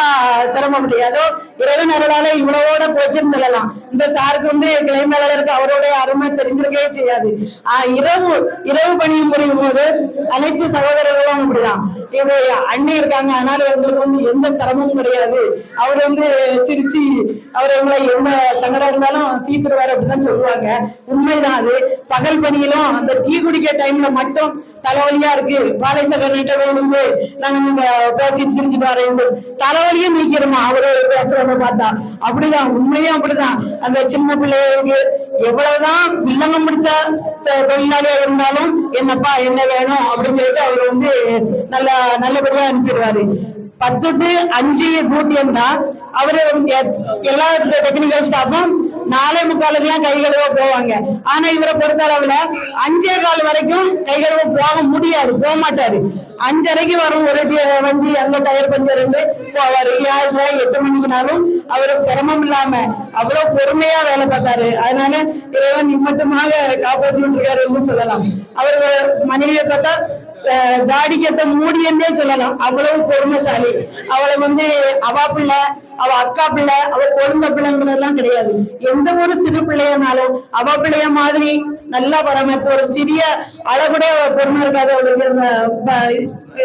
சிரமப்பட்டு ஏதோ இறைவன் அருளால இவ்வளவோட போச்சுன்னு சொல்லலாம். இந்த சாருக்கு வந்து கிளை மேலாளருக்கு அவருடைய அருமை தெரிஞ்சிருக்கவே செய்யாது. இரவு பணியும் புரியும் போது அனைத்து சகோதரர்களும் அப்படிதான். இவங்க அண்ணி இருக்காங்க, அதனால எங்களுக்கு வந்து எந்த சிரமமும் கிடையாது. அவர் வந்து சிரிச்சு அவர் எங்களை எந்த சங்கடம் இருந்தாலும் தீர்த்துருவாரு அப்படிதான் சொல்லுவாங்க. உண்மைதான் அது. பகல் பணியிலும் அந்த டீ குடிக்க டைம்ல மட்டும் தலைவலியா இருக்கு, பாலை சகன்கிட்ட இருந்து நாங்க நீங்க பேசிட்டு சிரிச்சுட்டு வரேன், தலைவலியே நீக்கிறோமா அவரு பேசுறத பார்த்தா. அப்படிதான், உண்மையும் அப்படிதான். அந்த சின்ன பிள்ளைகளுக்கு எவ்வளவுதான் வில்லங்கம் பிடிச்ச தொழிலாளியா இருந்தாலும் என்னப்பா என்ன வேணும் அப்படின்னு சொல்லிட்டு அவர் வந்து நல்லபடியா அனுப்பிடுவாரு. 10 to 5 டியூட்டி இருந்தா அவரு எல்லா டெக்னிக்கல் ஸ்டாஃபும் 4:45 கை கழுவ போவாங்க. ஆனா இவரை பொறுத்த அளவுல 5:15 வரைக்கும் கை கழுவ போக முடியாது, போக மாட்டாரு. 5:30 வரும் ஒரு வண்டி, அங்க டயர் பஞ்சர் போவாரு. 8 மணிக்குனாலும் அவரு சிரமம் இல்லாம அவ்வளவு பொறுமையா வேலை பார்த்தாரு. அதனால இறைவன் இம்மட்டுமாக காப்பாற்றிட்டு இருக்காருன்னு சொல்லலாம். அவர் மனைவியை பார்த்தா ஜாடிக்கத்தை மூடியன்னே சொல்லலாம், அவ்வளவு பொறுமைசாலி. அவளை வந்து அவ பிள்ளை, அவ அக்கா பிள்ளை, அவ குழந்தை பிள்ளைங்கிறதெல்லாம் கிடையாது. எந்த ஒரு சிறு பிள்ளையனாலும் அவ பிள்ளைய மாதிரி நல்லா பராமரித்து ஒரு சிறிய அளவுடைய பொறுமை இருக்காது, அவளுக்கு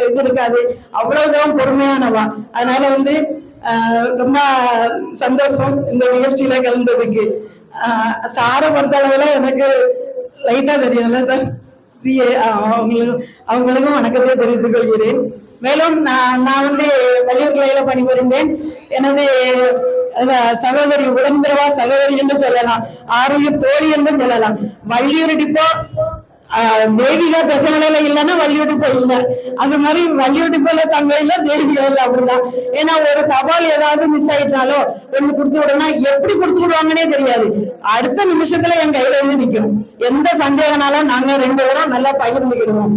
இது இருக்காது. அவ்வளவு தூரம் பொறுமையானவா. அதனால வந்து ரொம்ப சந்தோஷம் இந்த நிகழ்ச்சியில கலந்ததுக்கு. சாரை பொறுத்த அளவுல எனக்கு லைட்டா தெரியல சார். அவங்களுக்கும் வணக்கத்தை தெரிவித்துக் கொள்கிறேன். மேலும் நான் வந்து வள்ளியூர் கிளையில பணிபுரிந்தேன். எனது சகோதரி, உடன்பிறவா சகோதரி என்று சொல்லலாம், ஆரோக்கிய தோழி என்றும் சொல்லலாம். வள்ளியூர் டிப்போ தேவிகா தசமலையில இல்லைன்னா வள்ளியூர் டிப்போ இல்ல. அது மாதிரி வள்ளியூர் டிப்போல தங்க இல்ல, தேவிகா இல்ல. அப்படிதான். ஏன்னா ஒரு தபால் ஏதாவது மிஸ் ஆயிட்டாலோ ஒண்ணு கொடுத்து விடனா எப்படி கொடுத்து விடுவாங்கன்னே தெரியாது. அடுத்த நிமிஷத்துல என் கையில இருந்து நிக்கும். எந்த சந்தேகனாலும் நாங்க 2 பேரும் நல்லா பகிர்ந்துக்கிடுவோம்.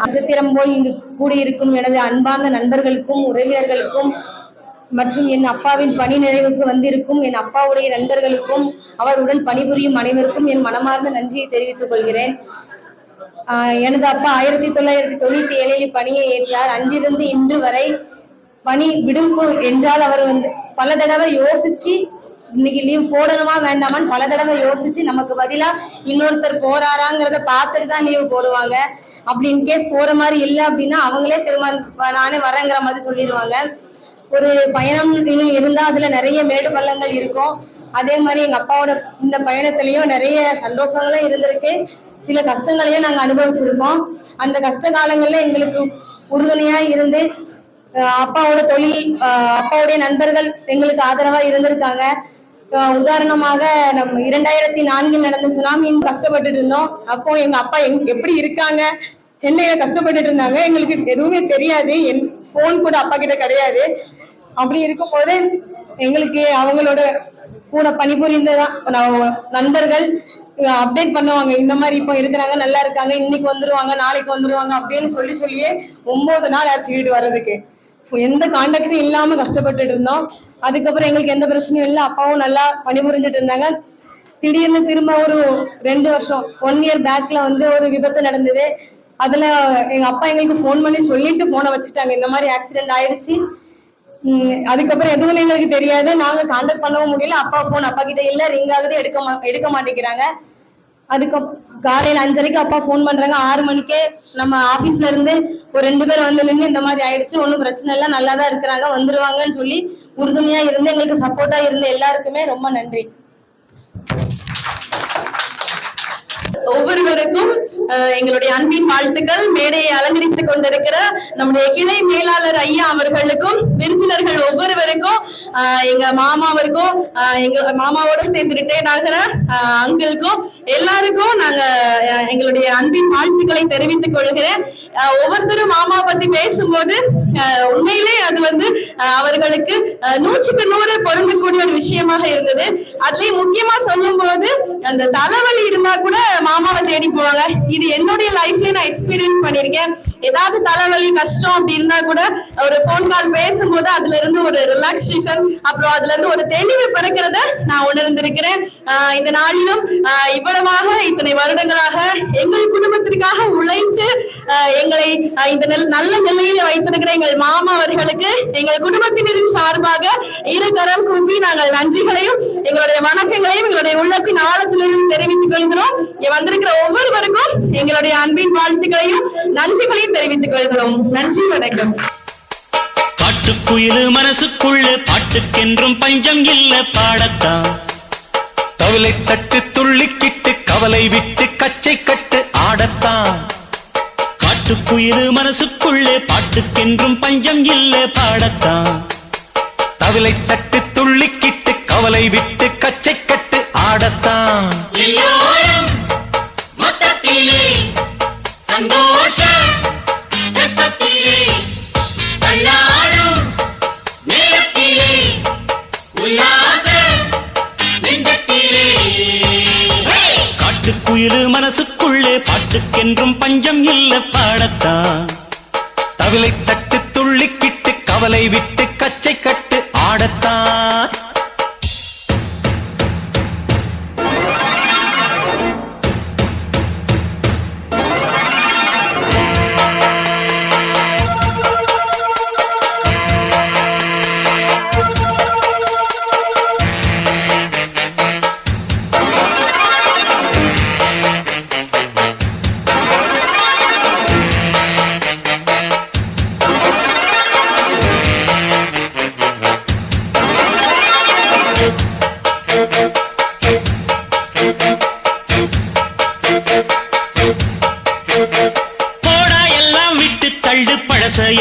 நட்சத்திரம் போல் இங்கு கூடியிருக்கும் எனது அன்பார்ந்த நண்பர்களுக்கும் உறவினர்களுக்கும் மற்றும் என் அப்பாவின் பணி நிறைவுக்கு வந்திருக்கும் என் அப்பாவுடைய நண்பர்களுக்கும் அவருடன் பணிபுரியும் அனைவருக்கும் என் மனமார்ந்த நன்றியை தெரிவித்துக் கொள்கிறேன். எனது அப்பா 1997 பணியை ஏற்றார். அன்றிருந்து இன்று வரை பணி விடுப்பு என்றால் அவர் வந்து பல தடவை யோசிச்சு இன்னைக்கு லீவ் போடணுமா வேண்டாமான்னு பல தடவை யோசிச்சு நமக்கு பதிலா இன்னொருத்தர் போறாராங்கிறத பார்த்துட்டு தான் லீவு போடுவாங்க. அப்படி இன்கேஸ் போற மாதிரி இல்லை அப்படின்னா அவங்களே திரும்ப நானே வரேங்கிற மாதிரி சொல்லிடுவாங்க. ஒரு பயணம் இருந்தா அதுல நிறைய மேடு பள்ளங்கள் இருக்கும். அதே மாதிரி எங்க அப்பாவோட இந்த பயணத்திலயும் நிறைய சந்தோஷங்களும் இருந்திருக்கு, சில கஷ்டங்களையும் நாங்க அனுபவிச்சிருக்கோம். அந்த கஷ்ட காலங்கள்ல எங்களுக்கு உறுதுணையா இருந்து அப்பாவோட தொழில், அப்பாவுடைய நண்பர்கள் எங்களுக்கு ஆதரவா இருந்திருக்காங்க. உதாரணமாக நம்ம 2004 நடந்த சுனாமியின் கஷ்டப்பட்டுட்டு இருந்தோம். அப்போ எங்க அப்பா எப்படி இருக்காங்க, சென்னையில கஷ்டப்பட்டுட்டு இருந்தாங்க. எங்களுக்கு எதுவுமே தெரியாது, என் போன் கூட அப்பா கிட்ட கிடையாது. அப்படி இருக்கும்போது எங்களுக்கு அவங்களோட கூட பணிபுரிந்ததான் நண்பர்கள் அப்டேட் பண்ணுவாங்க, இந்த மாதிரி இப்போ இருக்கிறாங்க, நல்லா இருக்காங்க, இன்னைக்கு வந்துருவாங்க, நாளைக்கு வந்துருவாங்க அப்படின்னு சொல்லியே 9 நாள் ஆச்சு வீடு வர்றதுக்கு. எந்த கான்டாக்டும் இல்லாம கஷ்டப்பட்டுட்டு இருந்தோம். அதுக்கப்புறம் எங்களுக்கு எந்த பிரச்சனையும் இல்லை, அப்பாவும் நல்லா பணிபுரிஞ்சிட்டு இருந்தாங்க. திடீர்னு திரும்ப ஒரு 2 வருஷம் 1 இயர் பேக்ல வந்து ஒரு விபத்து நடந்தது. அதுல எங்க அப்பா எங்களுக்கு ஃபோன் பண்ணி சொல்லிட்டு போனை வச்சுட்டாங்க, இந்த மாதிரி ஆக்சிடென்ட் ஆயிடுச்சு. அதுக்கப்புறம் எதுவும் எங்களுக்கு தெரியாது, நாங்க கான்டாக்ட் பண்ணவும் முடியல. அப்பா போன் அப்பா கிட்ட இல்ல, ரிங் ஆகுது, எடுக்க மாட்டேங்கிறாங்க. அதுக்கப்புறம் காலையில 5:30க்கு அப்பா போன் பண்றாங்க, 6 மணிக்கே நம்ம ஆபீஸ்ல இருந்து ஒரு 2 பேர் வந்து நின்று இந்த மாதிரி ஆயிடுச்சு, ஒன்றும் பிரச்சனை இல்லை, நல்லாதான் இருக்கிறாங்க, வந்துருவாங்கன்னு சொல்லி உறுதுணையா இருந்து எங்களுக்கு சப்போர்ட்டா இருந்த எல்லாருக்குமே ரொம்ப நன்றி. ஒவ்வொருவருக்கும் எங்களுடைய அன்பின் வாழ்த்துக்கள். மேடையை அலங்கரித்துக் கொண்டிருக்கிற நம்முடைய கிளை மேலாளர் ஐயா அவர்களுக்கும், விருந்தினர்கள் ஒவ்வொருவருக்கும், எங்க மாமாவிற்கும், எங்க மாமாவோட சேர்ந்து ரிட்டையர்ட் ஆகிற அங்கிளுக்கும் எல்லாருக்கும் நாங்க எங்களுடைய அன்பின் வாழ்த்துக்களை தெரிவித்துக் கொள்கிறேன். ஒவ்வொருத்தரும் மாமா பத்தி பேசும்போது உண்மையிலே அது வந்து அவர்களுக்கு 100க்கு 100 பொருந்தக்கூடிய ஒரு விஷயமாக இருந்தது. அதுலயும் முக்கியமா சொல்லும் போது அந்த தலைவலி இருந்தா கூட மாமாவை தேடி போவாங்க. இது என்னுடைய லைஃப்ல நான் எக்ஸ்பீரியன்ஸ் பண்ணிருக்கேன். ஏதாவது தலைவலி கஷ்டம் அப்படி இருந்தா கூட ஒரு போன் கால் பேசும்போது அதுல இருந்து ஒரு ரிலாக்ஸேஷன், அப்புறம் அதுல இருந்து ஒரு தெளிவு பிறக்கிறத நான் உணர்ந்திருக்கிறேன். இந்த நாளிலும் இவ்வளவாக இத்தனை வருடங்களாக எங்கள் குடும்பத்திற்காக உழைத்து எங்களை இந்த நல்ல நிலையில வைத்திருக்கிற எங்கள் மாமா அவர்களுக்கு எங்கள் குடும்பத்தினரின் சார்பாக இருகரம் கூப்பி நாங்கள் நன்றிகளையும் எங்களுடைய வணக்கங்களையும் எங்களுடைய உள்ளத்தின் ஆழத்திலிருந்து தெரிவித்துக் கொள்கிறோம். வந்திருக்கிற ஒவ்வொருவருக்கும் எங்களுடைய அன்பின் வாழ்த்துக்களையும் நன்றிகளையும் தெரிவித்துக் கொள்கிறோம். நன்றி, வணக்கம். காட்டுக்குயிலு மனசுக்குள்ள பாட்டுக்கென்றும் பஞ்சம் இல்ல பாடத்தான். தவளை தட்டு துள்ளிக்கிட்டு கவலை விட்டு கச்சை கட்டு ஆடத்தான். காட்டுக்குயிலு மனசுக்குள்ளே பாட்டுக்கென்றும் பஞ்சம் இல்ல பாடத்தான். தவளை தட்டு துள்ளிக்கிட்டு கவலை விட்டு கச்சை கட்டு ஆடத்தான். சந்தோஷ நேரத்திலே உல்லாச நெஞ்சத்திலே. காட்டுக்குயிலு மனசுக்குள்ளே பாட்டுக்கென்றும் பஞ்சம் இல்ல பாடத்தான். தவளை தட்டு துள்ளிக்கிட்டு கவலை விட்டு கச்சை கட்டு ஆடத்தான்.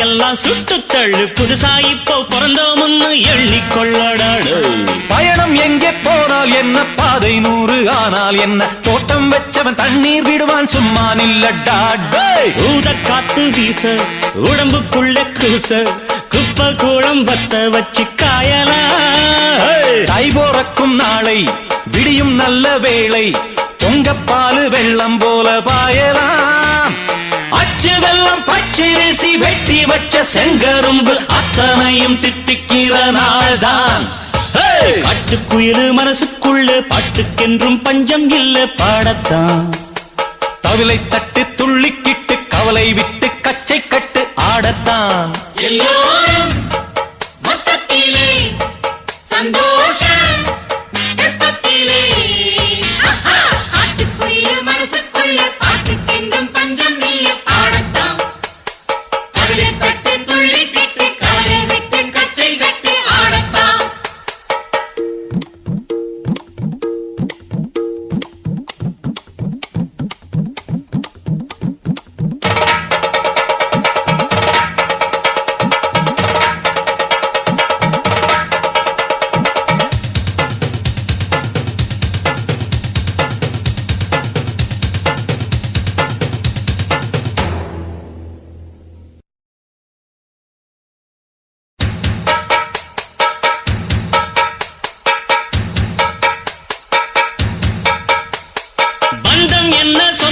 எல்லாம் சுட்டு தள்ளு, புதுசா இப்போ பிறந்தோம்னு எண்ணிக்கொள்ளடாடு. பயணம் எங்கே போனால் என்ன, பாதை 100 ஆனால் என்ன, தோட்டம் வச்சவன் தண்ணீர் விடுவான் சும்மா நில்லடா. ஊத காத்து வீச உடம்புக்குள்ள கூச, குப்பை கூடம் வத்த வச்சு காயலாம். தை போறக்கும் நாளை விடியும் நல்ல வேளை, பொங்கப்பாலு வெள்ளம் போல பாயலாம். அச்சு வெள்ளம் பச்சரிசி வெட்டி வச்ச செங்கரும்பு அத்தனையும் தித்திக்கிற நாள்தான். காட்டுக்குயிலு மனசுக்குள்ளே பாட்டுக்கென்றும் பஞ்சம் இல்ல பாடத்தான். தவளை தட்டு துள்ளிக்கிட்டு கவலை விட்டு கச்சை கட்டு ஆடத்தான். எல்லோரும் மொத்தத்திலே சந்தோஷ காட்டுக்குயிலு மனசுக்குள்ள பாட்டுக்கென்றும் பஞ்சம் இல்ல பாடத்தான். தவளை தட்டு துள்ளிக்கிட்டு கவலை விட்டு கச்சை கட்டு ஆடத்தான்.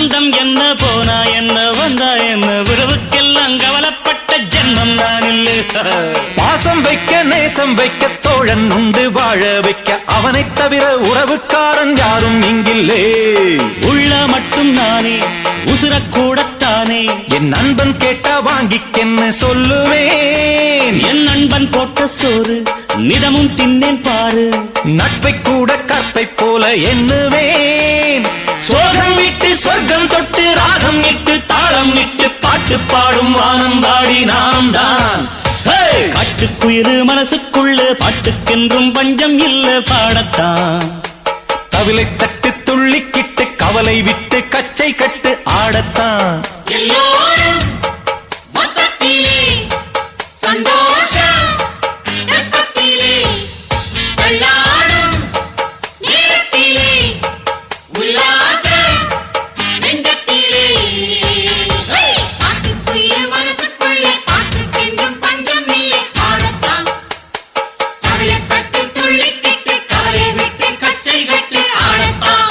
பந்தம் என்ன போனா என்ன வந்தா என்ன உறவுக்கெல்லாம் கவலைப்பட்ட ஜென்மம் நான் இல்லை. பாசம் வைக்க நேசம் வைக்க தோழன் உண்டு வாழ வைக்க அவனைத் தவிர உறவுக்காரன் யாரும் இங்கில்லே. உள்ள மட்டும் நானே உசுரக்கூடத்தானே என் நண்பன் கேட்டா வாங்கிக்கென்னு சொல்லுவேன். என் நண்பன் போட்ட சோறு நிதமும் தின்னேன் பாரு. நட்பை கூட கற்பை போல எண்ணுவேன். சோகம் விட்டு சொர்க்கம் தொட்டு ராகம் இட்டு தாளம் இட்டு பாட்டு பாடும் வானம் பாடி நாம் தான். காட்டுக்குயிரு மனசுக்குள்ள பாட்டுக்கென்றும் பஞ்சம் இல்ல பாடத்தான். தவிலை தட்டு துள்ளிக்கிட்டு கவலை விட்டு கச்சை கட்டு ஆடத்தான். எல்லோரும் மொத்தத்திலே சந்தோஷ ரத்தத்திலே தள்ளாடும் நேரத்திலே உல்லாச நெஞ்சத்திலே பாட்டுக்குயில் மனசுக்குள்ளே பாட்டுக்கென்றும் பஞ்சம் இல்லை பாடத்தான். கவலை கட்டு துள்ளிக்கிட்டு கவலை விட்டு கச்சை கட்டு ஆடத்தான்.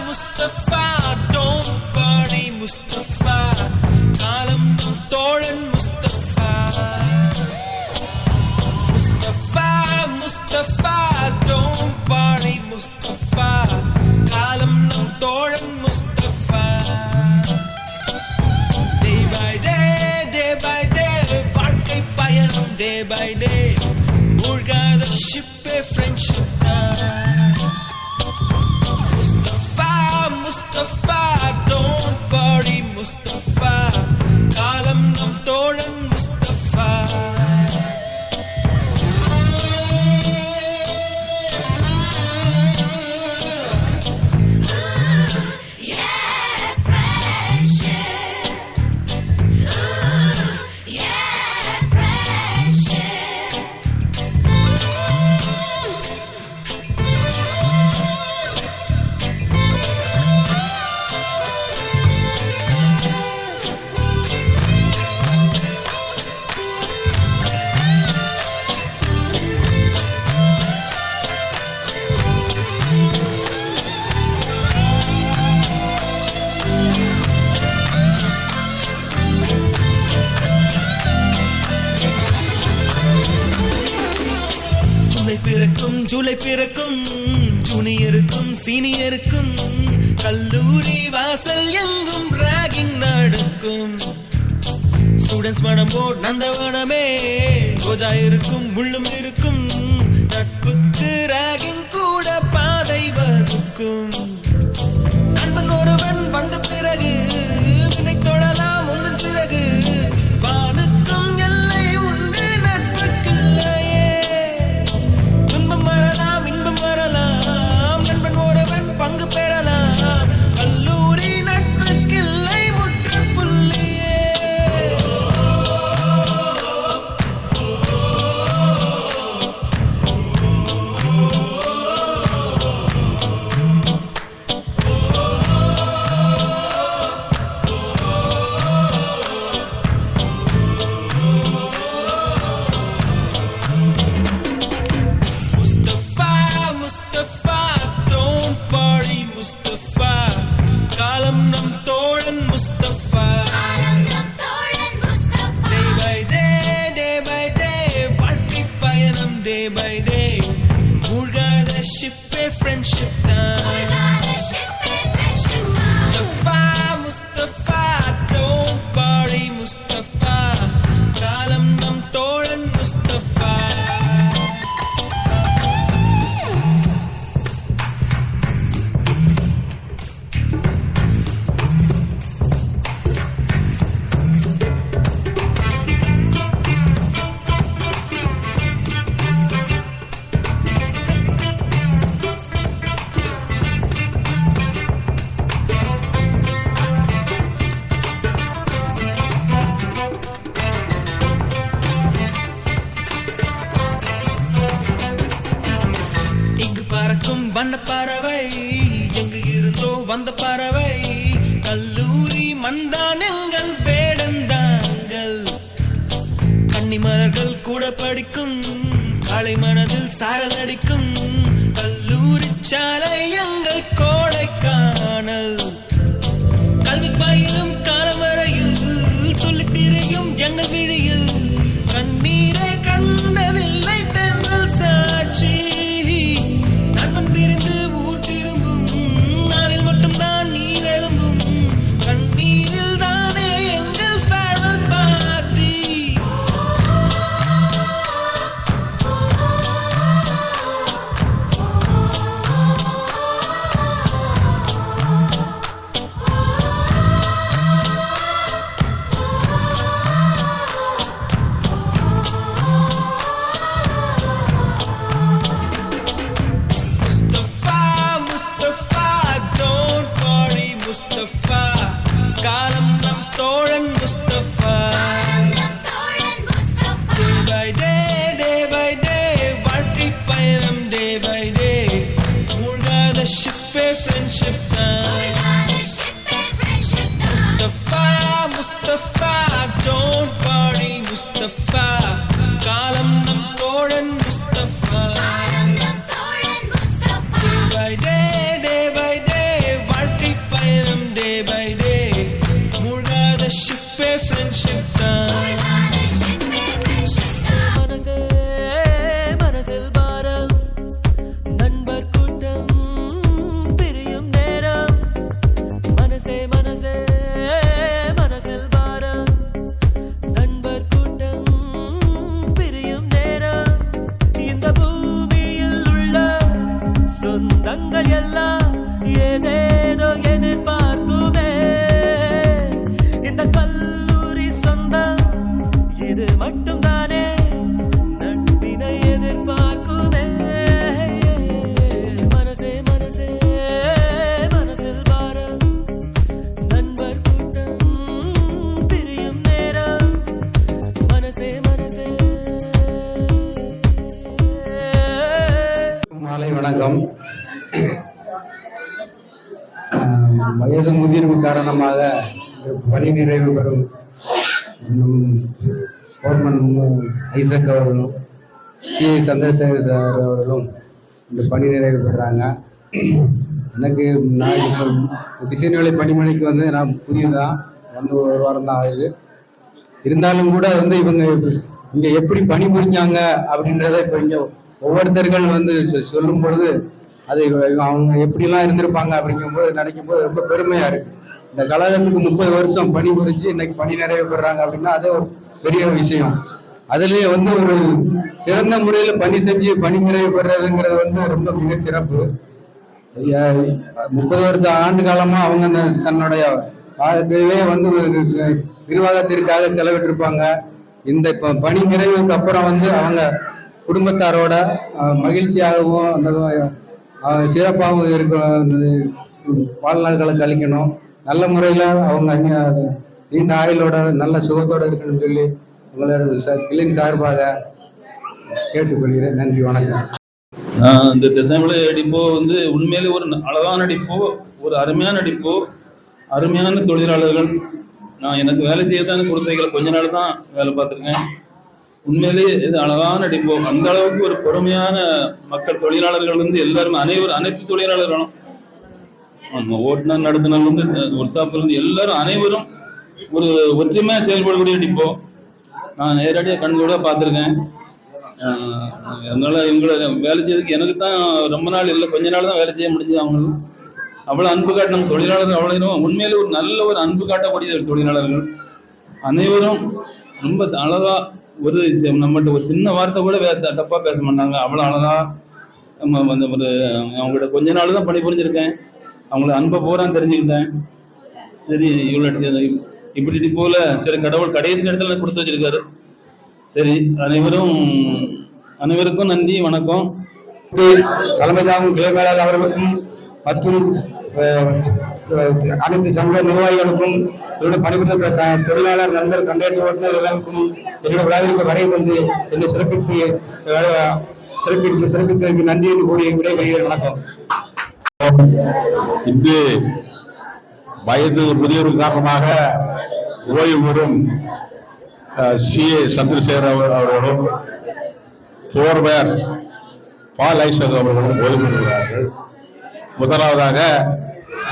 Mustafa, don't worry, Mustafa. Kalam Thoran Mustafa. Mustafa, Mustafa, don't worry, Mustafa. Kalam Thoran Mustafa. Day by day, வாழ்க்கை பயணம் day by day. மூழ்காத ஷிப்பே friendship Mustafa, don't worry, Mustafa. Kalam nam thoran Mustafa. July பிறக்கும் ஜூனியருக்கும் சீனியருக்கும் கல்லூரி வாசல் எங்கும் ராகிங் நடக்கும். Students மனம் boat நந்தவனமே ரோஜா இருக்கும் முள்ளும் இருக்கும். நட்புக்கு ராகிங் கூட பாதை வகுக்கும். நண்பன் ஒருவன் வந்த பிறகு வினை தொழலாம் உங்கள் சிறகு. வானுக்கும் எல்லை உண்டு நட்புக்குள்ளையே. துன்பம் வரலாம் இன்பம் வரலாம். நண்பன் ஒருவன் பங்கு பெறலாம். கல்லூரி நட்புக்கில்லை முற்றுப்புள்ளியே. Mustafa, don't worry, Mustafa. Kalam nam thoran Mustafa. Day by day, வாழ்க்கை பயணம் day by day. மூழ்காத ஷிப்பே friendship தான். Mustafa, don't worry, Mustafa. காலம் நம் தோழன் Mustafa. வண்ண பறவை எங்கு இருந்தோ வந்த பறவை கல்லூரி மந்தான் எங்கள் வேடந்தாங்கள் கன்னிமலர்கள் கூட படிக்கும் காலை மனதில் சாரல் அடிக்கும் கல்லூரி சாலை எங்கள் கோடைக்கானல் கல்வி பயிலும் காலம் வரையில் சொல்லித் திரையும் எங்கள் விழியில் கண்ணீரை கண்டதில்லை தென்றல் சாட்சி நண்பன் பிரிந்து ஊட்டிரும்பும் நாளில் மட்டும்தான் நீர் எழும்பும் கண்ணீரில் தானே எங்கள் farewell party Mustafa, don't worry Mustafa, காலம் நம் தோழன் Mustafa. Day by day, வாழ்க்கை பயணம் day by day, மூழ்காத ஷிப்பே ஃப்ரெண்ட்ஷிப் தான். Mustafa, don't worry Mustafa, காலம் நம் தோழன் Mustafa. Day by day, வாழ்க்கை பயணம் day by day, மூழ்காத ஷிப்பே ஃப்ரெண்ட்ஷிப் தான். மனசில் பாரம் நண்பர் கூட்டம் பிரியும் நேரம் மனசே மனசில் பாரம் நண்பர் கூட்டம் பிரியும் நேரம் இந்த பூமியில் உள்ள சொந்தங்கள் எல்லாம் ஏதேதோ எதிர்பார்க்குமே இந்த கல்லூரி சொந்தம் இது மட்டும்தானே நட்பினை எதிர்பார்க்குமே மனசே மனசில் பாரம் நண்பர் கூட்டம் பிரியும் நேரம் மனசே மாலை வணக்கம். வயது முதிர்வு காரணமாக பணி நிறைவு பெறும் போர்மன் ஐசக் அவர்களும் சிஐ சந்திரசேகர் சார் அவர்களும் இந்த பணி நிறைவு பெறாங்க. எனக்கு நான் இப்போ திசைநிலை பணிமனைக்கு வந்து நான் புதியதான் வந்து ஒரு வாரம் தான் ஆகுது. இருந்தாலும் கூட வந்து இவங்க இங்கே எப்படி பணிபுரிஞ்சாங்க அப்படின்றத இப்போ இங்கே ஒவ்வொருத்தர்கள் வந்து சொல்லும் பொழுது அது அவங்க எப்படிலாம் இருந்திருப்பாங்க அப்படிங்கும்போது நினைக்கும் போது ரொம்ப பெருமையா இருக்கு. இந்த கழகத்துக்கு 30 வருஷம் பணிபுரிஞ்சு இன்னைக்கு பணி நிறைவு பெறாங்க அப்படின்னா அது ஒரு பெரிய விஷயம். அதுலயே வந்து ஒரு சிறந்த முறையில பணி செஞ்சு பணி நிறைவு பெறதுங்கிறது வந்து ரொம்ப மிக சிறப்பு. 30 வருஷம் ஆண்டு காலமா அவங்க தன்னுடைய வாழ்க்கையே வந்து நிர்வாகத்திற்காக செலவிட்டிருப்பாங்க. இந்த பணி நிறைவுக்கு அப்புறம் வந்து அவங்க குடும்பத்தாரோட மகிழ்ச்சியாகவும் அந்த சிறப்பாகவும் இருக்க வாழ்நாள்களை கழிக்கணும். நல்ல முறையில் அவங்க நீண்ட ஆயுளோட நல்ல சுகத்தோடு இருக்கணும்னு சொல்லி உங்களோட கிளின் சார்பாக கேட்டுக்கொள்கிறேன். நன்றி, வணக்கம். இந்த திசைமலை டிப்போ வந்து உண்மையிலே ஒரு அழகான டிப்போ, ஒரு அருமையான டிப்போ, அருமையான தொழிலாளர்கள். நான் எனக்கு வேலை செய்யத்தான் கொடுத்தீங்கள கொஞ்ச நாள் தான் வேலை பார்த்துருக்கேன். உண்மையிலேயே இது அழகான டிப்போ. அந்த அளவுக்கு ஒரு பொறுமையான மக்கள், தொழிலாளர்கள் வந்து எல்லாருமே அனைத்து தொழிலாளர்களும் ஓட்டுநர் நடத்துனர் வந்து ஒரு ஷாப்ல இருந்து எல்லாரும் அனைவரும் ஒரு ஒற்றுமையா செயல்படக்கூடிய டிப்போ. நான் நேரடியாக கண்கூட பார்த்துருக்கேன். அதனால இவங்களை வேலை செய்யறதுக்கு எனக்கு தான் ரொம்ப நாள் இல்லை, கொஞ்ச நாள் தான் வேலை செய்ய முடிஞ்சது. அவங்களும் அவ்வளோ அன்பு காட்டின தொழிலாளர்கள், அவ்வளோ உண்மையிலே ஒரு நல்ல ஒரு அன்பு காட்டக்கூடிய தொழிலாளர்கள் அனைவரும் ரொம்ப அழகா ஒரு நம்மகிட்ட ஒரு சின்ன வார்த்தை கூட தப்பா பேச மாட்டாங்க. அவ்வளோ அழகா நம்ம வந்து ஒரு அவங்கள்ட்ட கொஞ்ச நாள் தான் பணிபுரிஞ்சிருக்கேன். அவங்கள அன்பை பூரா தெரிஞ்சுக்கிட்டேன். சரி, இவ்வளோ இப்படி போல சரி கடவுள் கடைசி நேரத்தில் கொடுத்து வச்சிருக்காரு. சரி, அனைவருக்கும் நன்றி, வணக்கம். தலைமை தாங்கும் கிளை மேலாளர் அவர்களுக்கும் மற்றும் அனைத்து சங்க நிர்வாகிகளுக்கும் என்னுடைய பணிபுரிந்த தொழிலாளர் நண்பர் கண்டக்டர் ஓட்டுநர் எல்லாருக்கும் என்னுடைய விழாவிற்கு வரை வந்து என்னை சிறப்பித்து சிறப்பித்ததற்கு நன்றி என்று கூறிய விடைபெறுகிறேன். வணக்கம். இன்று வயது முதியோர் காரணமாக ஓய்வு பெறும் CA சந்திரசேகர் அவர்களும் போர்வர் பால் ஐசக் அவர்களும் ஓய்வு பெறுகிறார்கள். முதலாவதாக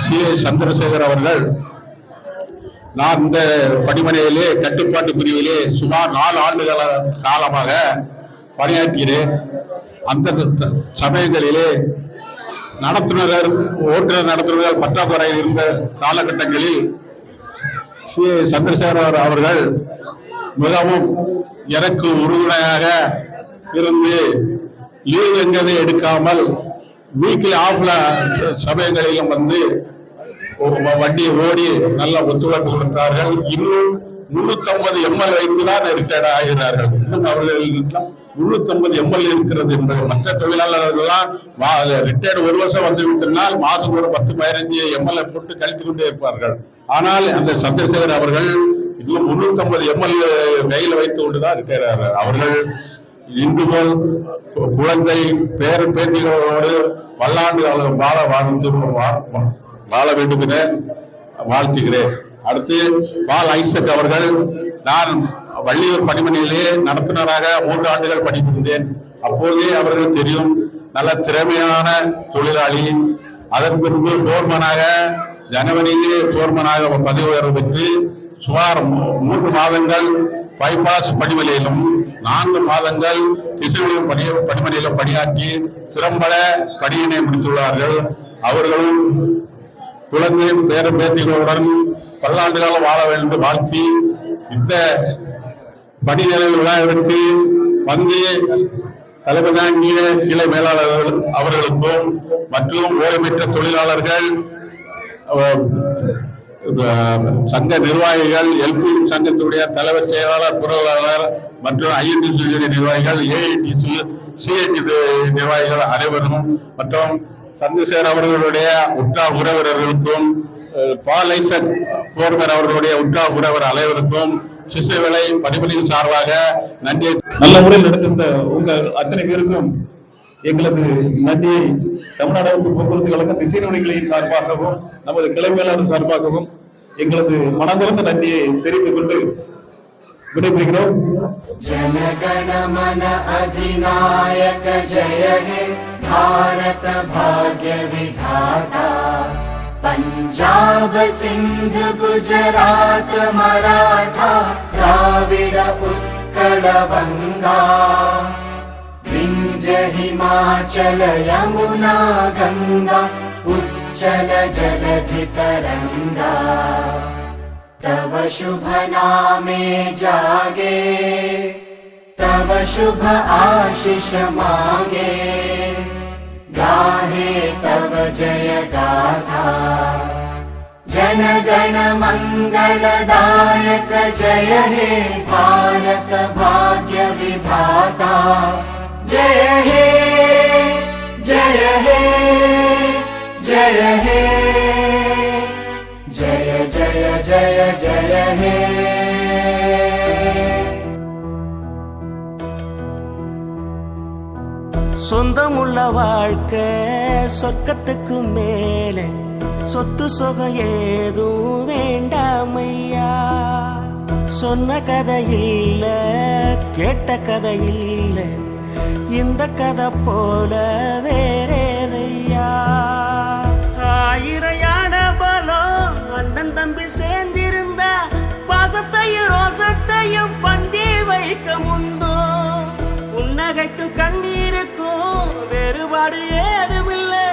CA சந்திரசேகர் அவர்கள், நான் இந்த பணிமனையிலே கட்டுப்பாட்டு பிரிவிலே சுமார் 4 ஆண்டுகள காலமாக பணியாற்றுகிறேன். அந்த சமயங்களிலே ஓட்டுநர் நடத்துனர்கள் பற்றாக்குறை இருந்த காலகட்டங்களில் CA சந்திரசேகர் அவர்கள் மிகவும் எனக்கு உறுதுணையாக இருந்து லீவ் எங்கதை எடுக்காமல் வீக்லி ஆஃப்ல சமயங்களிலும் வந்து வண்டியை ஓடி நல்ல ஒத்துழைப்பு கொடுத்தார்கள். இன்னும் 350 ML வைத்துதான் ரிட்டையர்ட் ஆகிறார்கள். இன்னும் அவர்கள் 350 ML இருக்கிறது என்பது மற்ற தொழிலாளர்கள்லாம் ரிட்டையர்டு 1 வருஷம் வந்து விட்டனால் மாசம் ஒரு 10-15 ML போட்டு கழித்து கொண்டே இருப்பார்கள். ஆனால் அந்த சந்திரசேகர் அவர்கள் இன்னும் 350 ML கையில் வைத்துக் கொண்டுதான் ரிட்டையர் ஆகிறார். அவர்கள் இன்று போல் குழந்தை பேரன் பேத்திகளோடு பல்லாண்டு வாழ வேண்டும் என வாழ்த்துகிறேன். அடுத்து பால் ஐசக் அவர்கள், நான் வள்ளியூர் பணிமனையிலே நடத்துனராக 3 ஆண்டுகள் பணிபுரிந்தேன். அப்போதே அவர்கள் தெரியும், நல்ல திறமையான தொழிலாளி. அதன் பின்பு போர்மனாக ஜனவரியிலே போர்மனாக பதவி உயர்வு பெற்று சுமார் 3 மாதங்கள் பைபாஸ் பணிமனையிலும் 4 மாதங்கள் திசைகளிலும் பணிமனையிலும் பணியாற்றி திறம்பட பணியினை முடித்துள்ளார்கள். அவர்களும் குழந்தை பேர பேத்திகளுடன் பல்லாண்டு காலம் வாழ வேண்டும் வாழ்த்தி, இந்த பணி நிறைவு விழாவிற்கு வந்து தலைமை தாங்கிய கிளை மேலாளர்கள் அவர்களுக்கும் மற்றும் ஓய்வு பெற்ற தொழிலாளர்கள், சங்க நிர்வாகிகள், எல்பி சங்கத்துடைய தலைவர் செயலாளர், பொருளாளர் மற்றும் INTC நிர்வாகிகள், AITC CIT நிர்வாகிகள் அனைவரும் மற்றும் சந்திரசேகர் அவர்களுடைய உற்றார் உறவினர்களுக்கும் பால் ஐசக் போர்வர் அவர்களுடைய உற்றார் உறவர் அனைவருக்கும் சிசுவிலை பணிபுரியும் சார்பாக நன்றி. நல்ல முறையில் நடத்திருந்த உங்க அத்தனை பேருக்கும் எங்களது நன்றியை தமிழ்நாடு அரசு போக்குவரத்து கழகம் திசைநிலை கிளையின் சார்பாகவும் நமது கிளை மேலாளர் சார்பாகவும் எங்களது மனந்திறந்த நன்றியை தெரிவித்துக் கொண்டு விடைபெறுகிறோம். जनगण मन अधिनायक जय हे भारत भाग्य विधाता, पंजाब सिंध गुजरात मराठा द्राविड उत्कल बंगा, विंध्य हिमाचल यमुना गंगा उच्चल जलधि तरंगा, तव शुभ नामे जागे, तव शुभ आशीष मांगे, गाहे तव जय गाथा। जनगण मंगलदायक जय हे भारत भाग्य विधाता, जय हे जय हे जय हे जय जय जय जय हे। சொந்தமுள்ள வாழ்க்கை சொர்க்கத்துக்கு மேலே, சொத்து சொகம் ஏதும் வேண்டாமையா. சொன்ன கதை இல்ல, கேட்ட கதை இல்ல, இந்த கதை போல வேறேதையா. 1000 யானை பலம் அண்ணன் தம்பி சேர்ந்திருந்தா, பாசத்தையும் ரோசத்தையும் பந்தி வைக்க முந்தோ. புன்னகைக்கும் கண்ணீருக்கும் வேறுபாடு ஏதுமில்லை,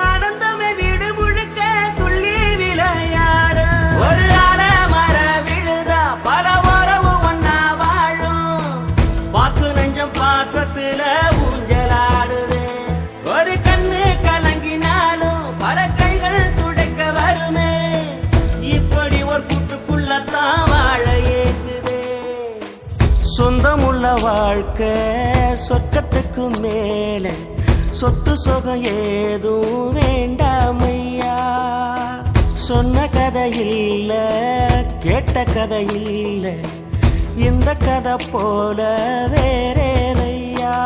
ஆனந்தமே வீடு முழுக்க துள்ளி விளையாடு. ஒரு மர விழுதா பல உறவும் ஒன்னா வாழும், பாக்கு நெஞ்சம் பாசத்துல ஊஞ்சலாடுது. ஒரு கண்ணு கலங்கினாலும் பல கைகள் துடைக்க வருமே, இப்படி ஒரு கூட்டுக்குள்ளத்தான் வாழ ஏங்குது. சொந்தமுள்ள வாழ்க்கை சொர்க்கத்துக்கு மேலே, சொத்து சொகம் ஏதும் வேண்டாமையா. சொன்ன கதை இல்ல, கேட்ட கதை இல்ல, இந்த கதை போல வேறேதையா.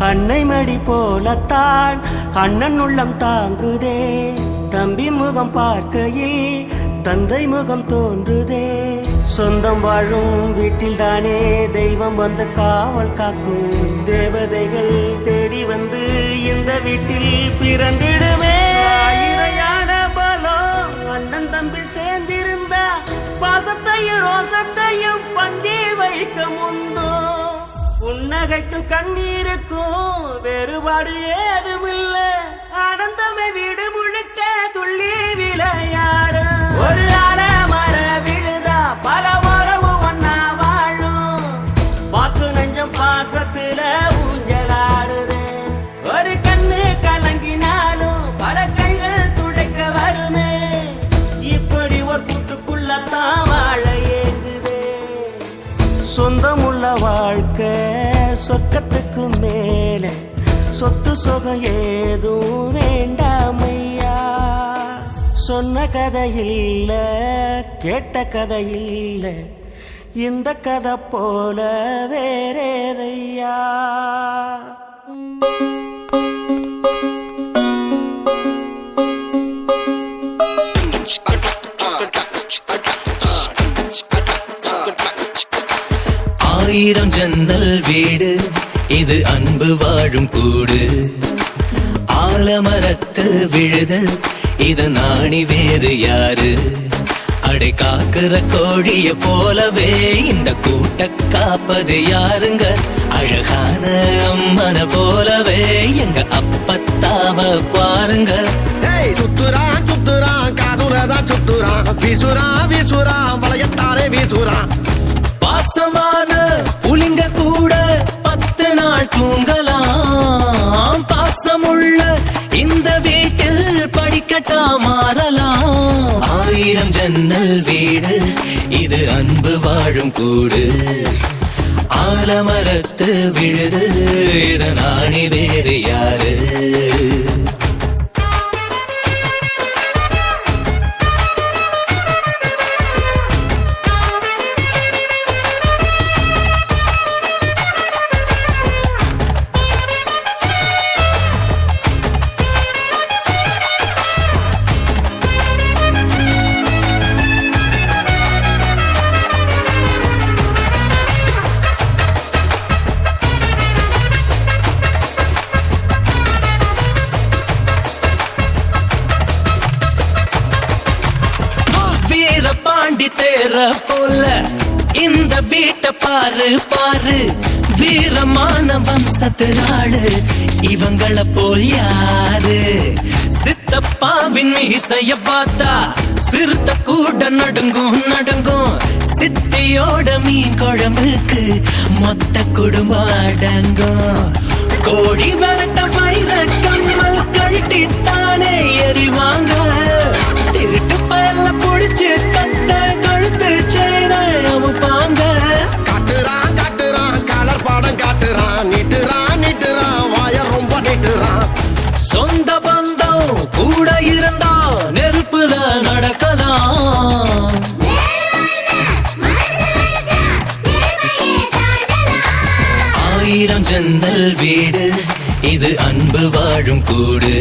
அன்னை மடி போலத்தான் அண்ணன் உள்ளம் தாங்குதே. தம்பி முகம் பார்க்கையில் தந்தை முகம் தோன்றுதே. சொந்தம் வாழும் வீட்டில் தானே தெய்வம் வந்து காவல் காக்கும். தேவதைகள் தேடி வந்து இந்த வீட்டில் பிறந்திடுமே. ஆயிரையான பலம் அண்ணன் தம்பி சேர்ந்திருந்தா பாசத்தையும் ரோசத்தையும் பந்தி வைக்க முந்தோ. புன்னகைக்கும் கண்ணீருக்கும் வேறுபாடு ஏதுமில்ல. ஆனந்தமே வீடு முழுக்க துள்ளி விளையாடு. ஒரு மர விழுதா பல மரமும் ஒன்னா வாழும். பாத்து நெஞ்சம் பாசத்துல ஊஞ்சலாடுது. ஒரு கண்ணு கலங்கினாலும் பல கைகள் துடைக்க வருமே. இப்படி ஒரு கூட்டுக்குள்ளத்தான் வாழ ஏங்குதே. சொந்தமுள்ள வாழ்க்கை சொர்க்கத்துக்கு மேல சொத்து சொகம் ஏதும் வேண்டாமையா. சொன்ன கதையில்ல கேட்ட கதையில்ல இந்த கதை போல வேறேதையா. ஆயிரம் ஜன்னல் வீடு இது அன்பு வாழும் கூடு. ஆலமரத்து விழுது இது நாணி வேறு யாரு. அடை காக்குற கோழிய போலவே இந்த கூட்ட காப்பது யாருங்க. அழகான அம்மன போலவே எங்க அப்பத்தாவ பாருங்க. சுத்துறான் சுத்துறான் காதுலதான் சுத்துறான். வீசுறா வீசுறா வளையத்தாரே வீசுறா. பாசமான புலிங்க கூட 10 நாள் தூங்கலாம். பாசமுள்ள இந்த வீட்டில் படிக்கட்டா மாறலாம். ஆயிரம் ஜன்னல் வீடு இது அன்பு வாழும் கூடு. ஆலமரத்து விழுது இது நாணி வேறு யாரு. போல இந்த வீட்டை பாரு பாரு. வீரமான வம்சத்தினாளு இவங்கள போல் யாரு. சித்தப்பாவின் இசைய பார்த்தா சிறுத்த கூட நடுங்கும் நடுங்கும். சித்தியோட மீன் குழம்புக்கு மொத்த குடும்பம் அடங்கும். கோடி வரட்ட வைர கம்மல் கழட்டித்தானே எறிவாங்க. திருட்டு பயல புடிச்சு கட்ட கழுத்து செய்த அமுப்பாங்க. காட்டுறான் காட்டுறான் கலர் பாடம் காட்டுறான். நீட்டுறான் நீட்டுறான் வாய ரொம்ப நீட்டுறான். சொந்த பந்தம் கூட இருந்தா நெருப்புல நடக்கலாம். ஆயிரம் ஜன்னல் வீடு இது அன்பு வாழும் கூடு.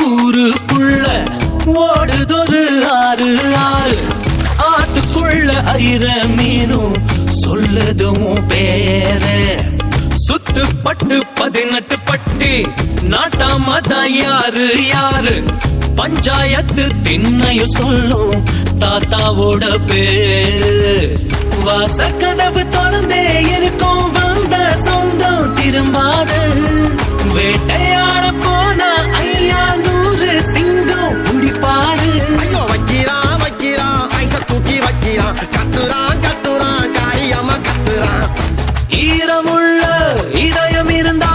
ஊருக்குள்ள ஓடுதொரு ஆறு ஆறு. ஆத்துக்குள்ள ஐர மீனும் சொல்லுதும் பேர. சுத்து பட்டு 18 பட்டி நாட்டாமதான் யாரு யாரு. பஞ்சாயத்து திண்ணையும் சொல்லும் தாத்தாவோட பேரு. வாசக்கதவு திறந்தே இருக்கும் வந்த சொந்தம் திரும்பாது. வேட்டையாட போனா 500 சிங்கம் குடிப்பாரு. ஐயோ வைக்கிறான் வைக்கிறான் ஐச தூக்கி வைக்கிறான். கத்துறான் கத்துறான் காரியமா கத்துறான். ஈரமுள்ள இதயம் இருந்தா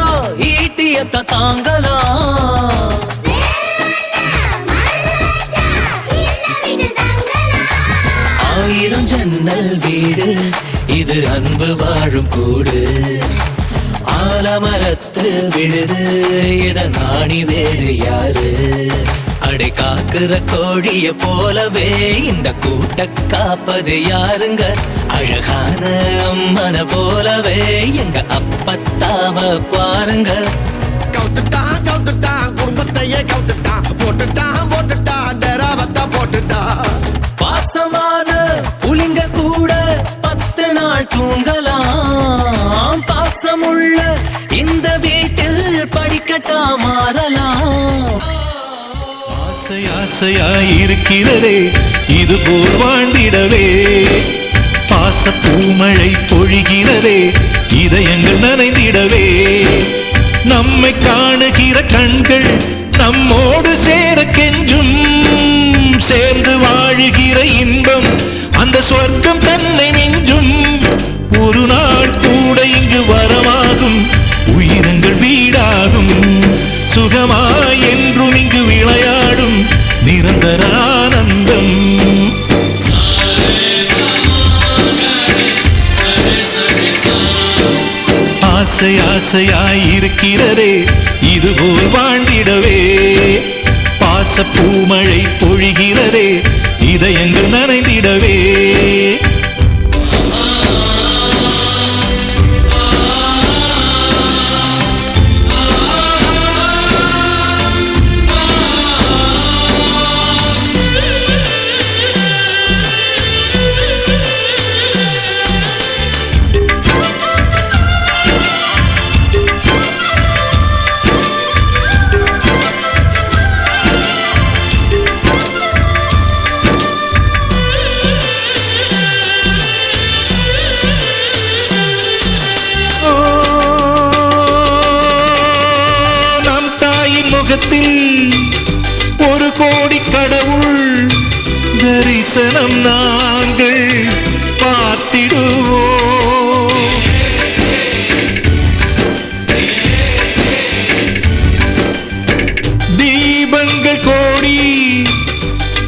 ஆயிரம் ஜன்னல் வீடு இது அன்பு வாழும் கூடு ஆலமரத்து விழுது இத நாணி வேறு யாரு அடை காக்குற கோழிய போலவே இந்த கூட்ட காப்பது யாருங்க அழகான அம்மன போலவே எங்க அப்பத்தாவ பாருங்க கவுத்துட்டான் கவுத்துட்டான் குடும்பத்தையே கவுத்துட்டான் போட்டுட்டான் டெராவத்தா போட்டுட்டான் பாசமான புலிங்க கூட 10 நாள் தூங்கலாம் பாசமுள்ள இந்த வீட்டில் படிக்கட்டா மாறலாம் ஆசை ஆசையாயிருக்கிறதே இது போல் வாழ்ந்திடவே பாச பூமழை பொழிகிறதே இதயங்கள் நனைந்திடவே நம்மை காணுகிற கண்கள் நம்மோடு சேர கெஞ்சும் சேர்ந்து வாழுகிற இன்பம் அந்த சொர்க்கம் தன்னை மிஞ்சும் ஒரு நாள் கூட இங்கு வரமாகும் உயிரங்கள் வீடாகும் சுகமாய் என்றும் இங்கு விளையாடும் நிரந்தர ஆனந்தம் ஆசை ஆசையாயிருக்கிறதே இதுபோல் வாழ்ந்திடவே பாச பூமழை பொழிகிறதே இதயங்கள் நனைந்திடவே ஒரு கோடி கடவுள் தரிசனம் நாங்கள் பார்த்திடுவோம் தீபங்கள் கோடி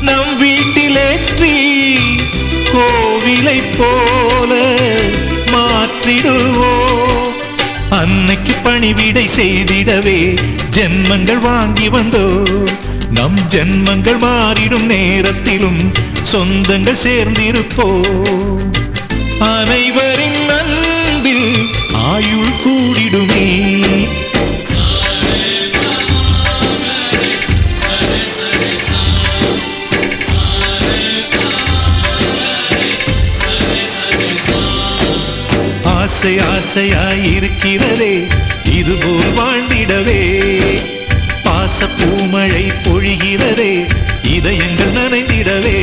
நம் வீட்டிலேற்றி கோவிலை போல மாற்றிடுவோம் அன்னைக்கு பணிவிடை செய்திடவே ஜென்மங்கள் வாங்கி வந்தோ நம் ஜென்மங்கள் மாறிடும் நேரத்திலும் சொந்தங்கள் சேர்ந்திருப்போ அனைவரின் அன்பில் ஆயுள் கூடிடுமே ஆசை ஆசையாயிருக்கிறதே இதுபோல் வாழ்ந்திடவே பாச பூமழை பொழிகிறதே இதயங்கள் நனைந்திடவே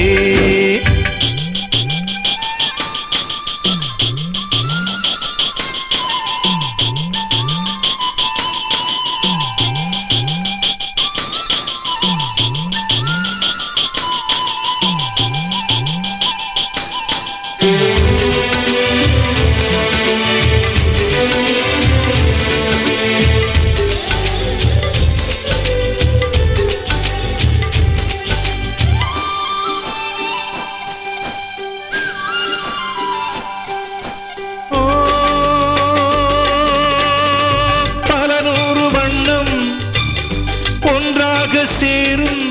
சேரும்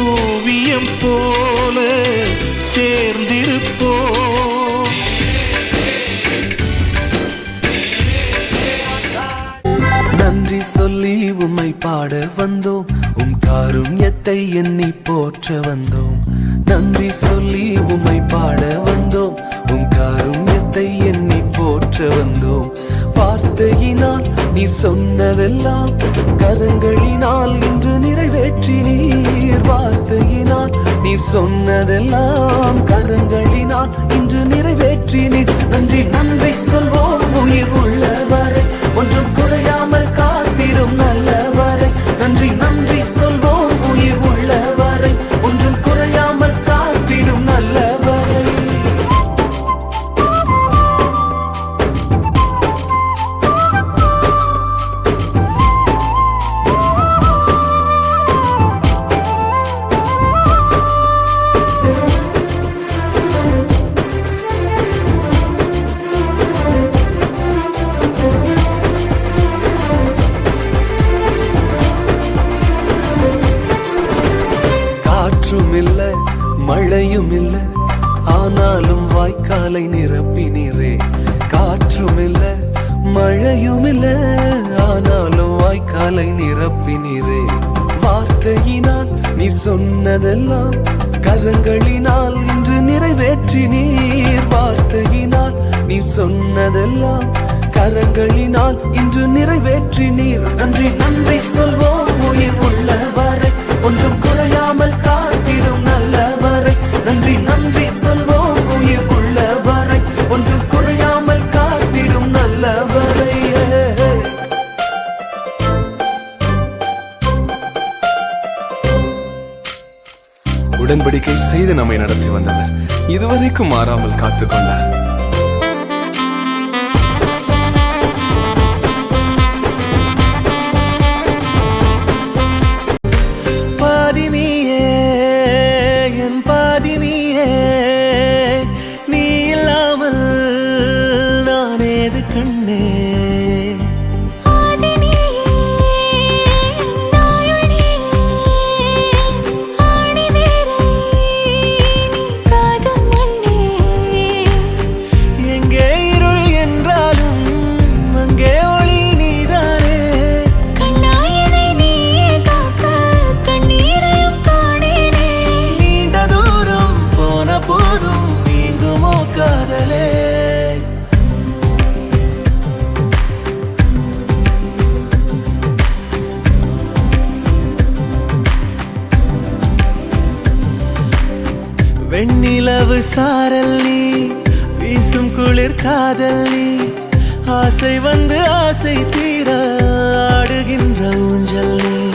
ஓவியம் போல சேர்ந்திருப்போ நன்றி சொல்லி உம்மை பாட வந்தோம் காருண்யத்தை எண்ணி போற்ற வந்தோம் நன்றி சொல்லி உம்மை பாட வந்தோம் காருண்யத்தை எண்ணி போற்ற வந்தோம் வார்த்தையினால் நீர் சொன்னதெல்லாம் கரங்களினால் இன்று நிறைவேற்றி நீர் வார்த்தையினால் நீர் சொன்னதெல்லாம் கரங்களினால் இன்று நிறைவேற்றி நீர் நன்றி நன்றி சொல்வோம் உயிர் உள்ளவரை ஒன்றும் குறையாமல் காத்திடும் நல்லவரை நன்றி நன்றி சொல்வோம் உயிர் உள்ளவரை ஒன்றும் குறையாமல் காத்திடும் நல்லவரை ஆனாலும் வாய்க்காலை நிரப்பினீரே. காற்றுமில்ல மழையுமில்ல, ஆனாலும் வாய்க்காலை நிரப்பினீரே. வார்த்தையினால் நீ சொன்னதெல்லாம் கரங்களினால் இன்று நிறைவேற்றினீர். வார்த்தையினால் நீ சொன்னதெல்லாம் கரங்களினால் இன்று நிறைவேற்றினீர். நன்றி நன்றி சொல்வோம் உயிர் உள்ளவரை, ஒன்றும் குறையாமல் காத்திடும் நல்லவரை. நன்றி நன்றி சொல்வோம் உயிர் உள்ளவரை, ஒன்றும் குறையாமல் காத்திடும் நல்லவரை. உடன்படிக்கை செய்து நம்மை நடத்தி வந்தவர் இதுவரைக்கும் மாறாமல் காத்துக்கொண்டார். பாதினியே என் பாதினியே, நீ இல்லாமல் நான் ஏது கண்ணே. வெண்ணிலவு சாரல் நீ, வீசும் குளிர் காதல் நீ, ஆசை வந்து ஆசை தீர ஆடுகின்ற ஊஞ்சல் நீ.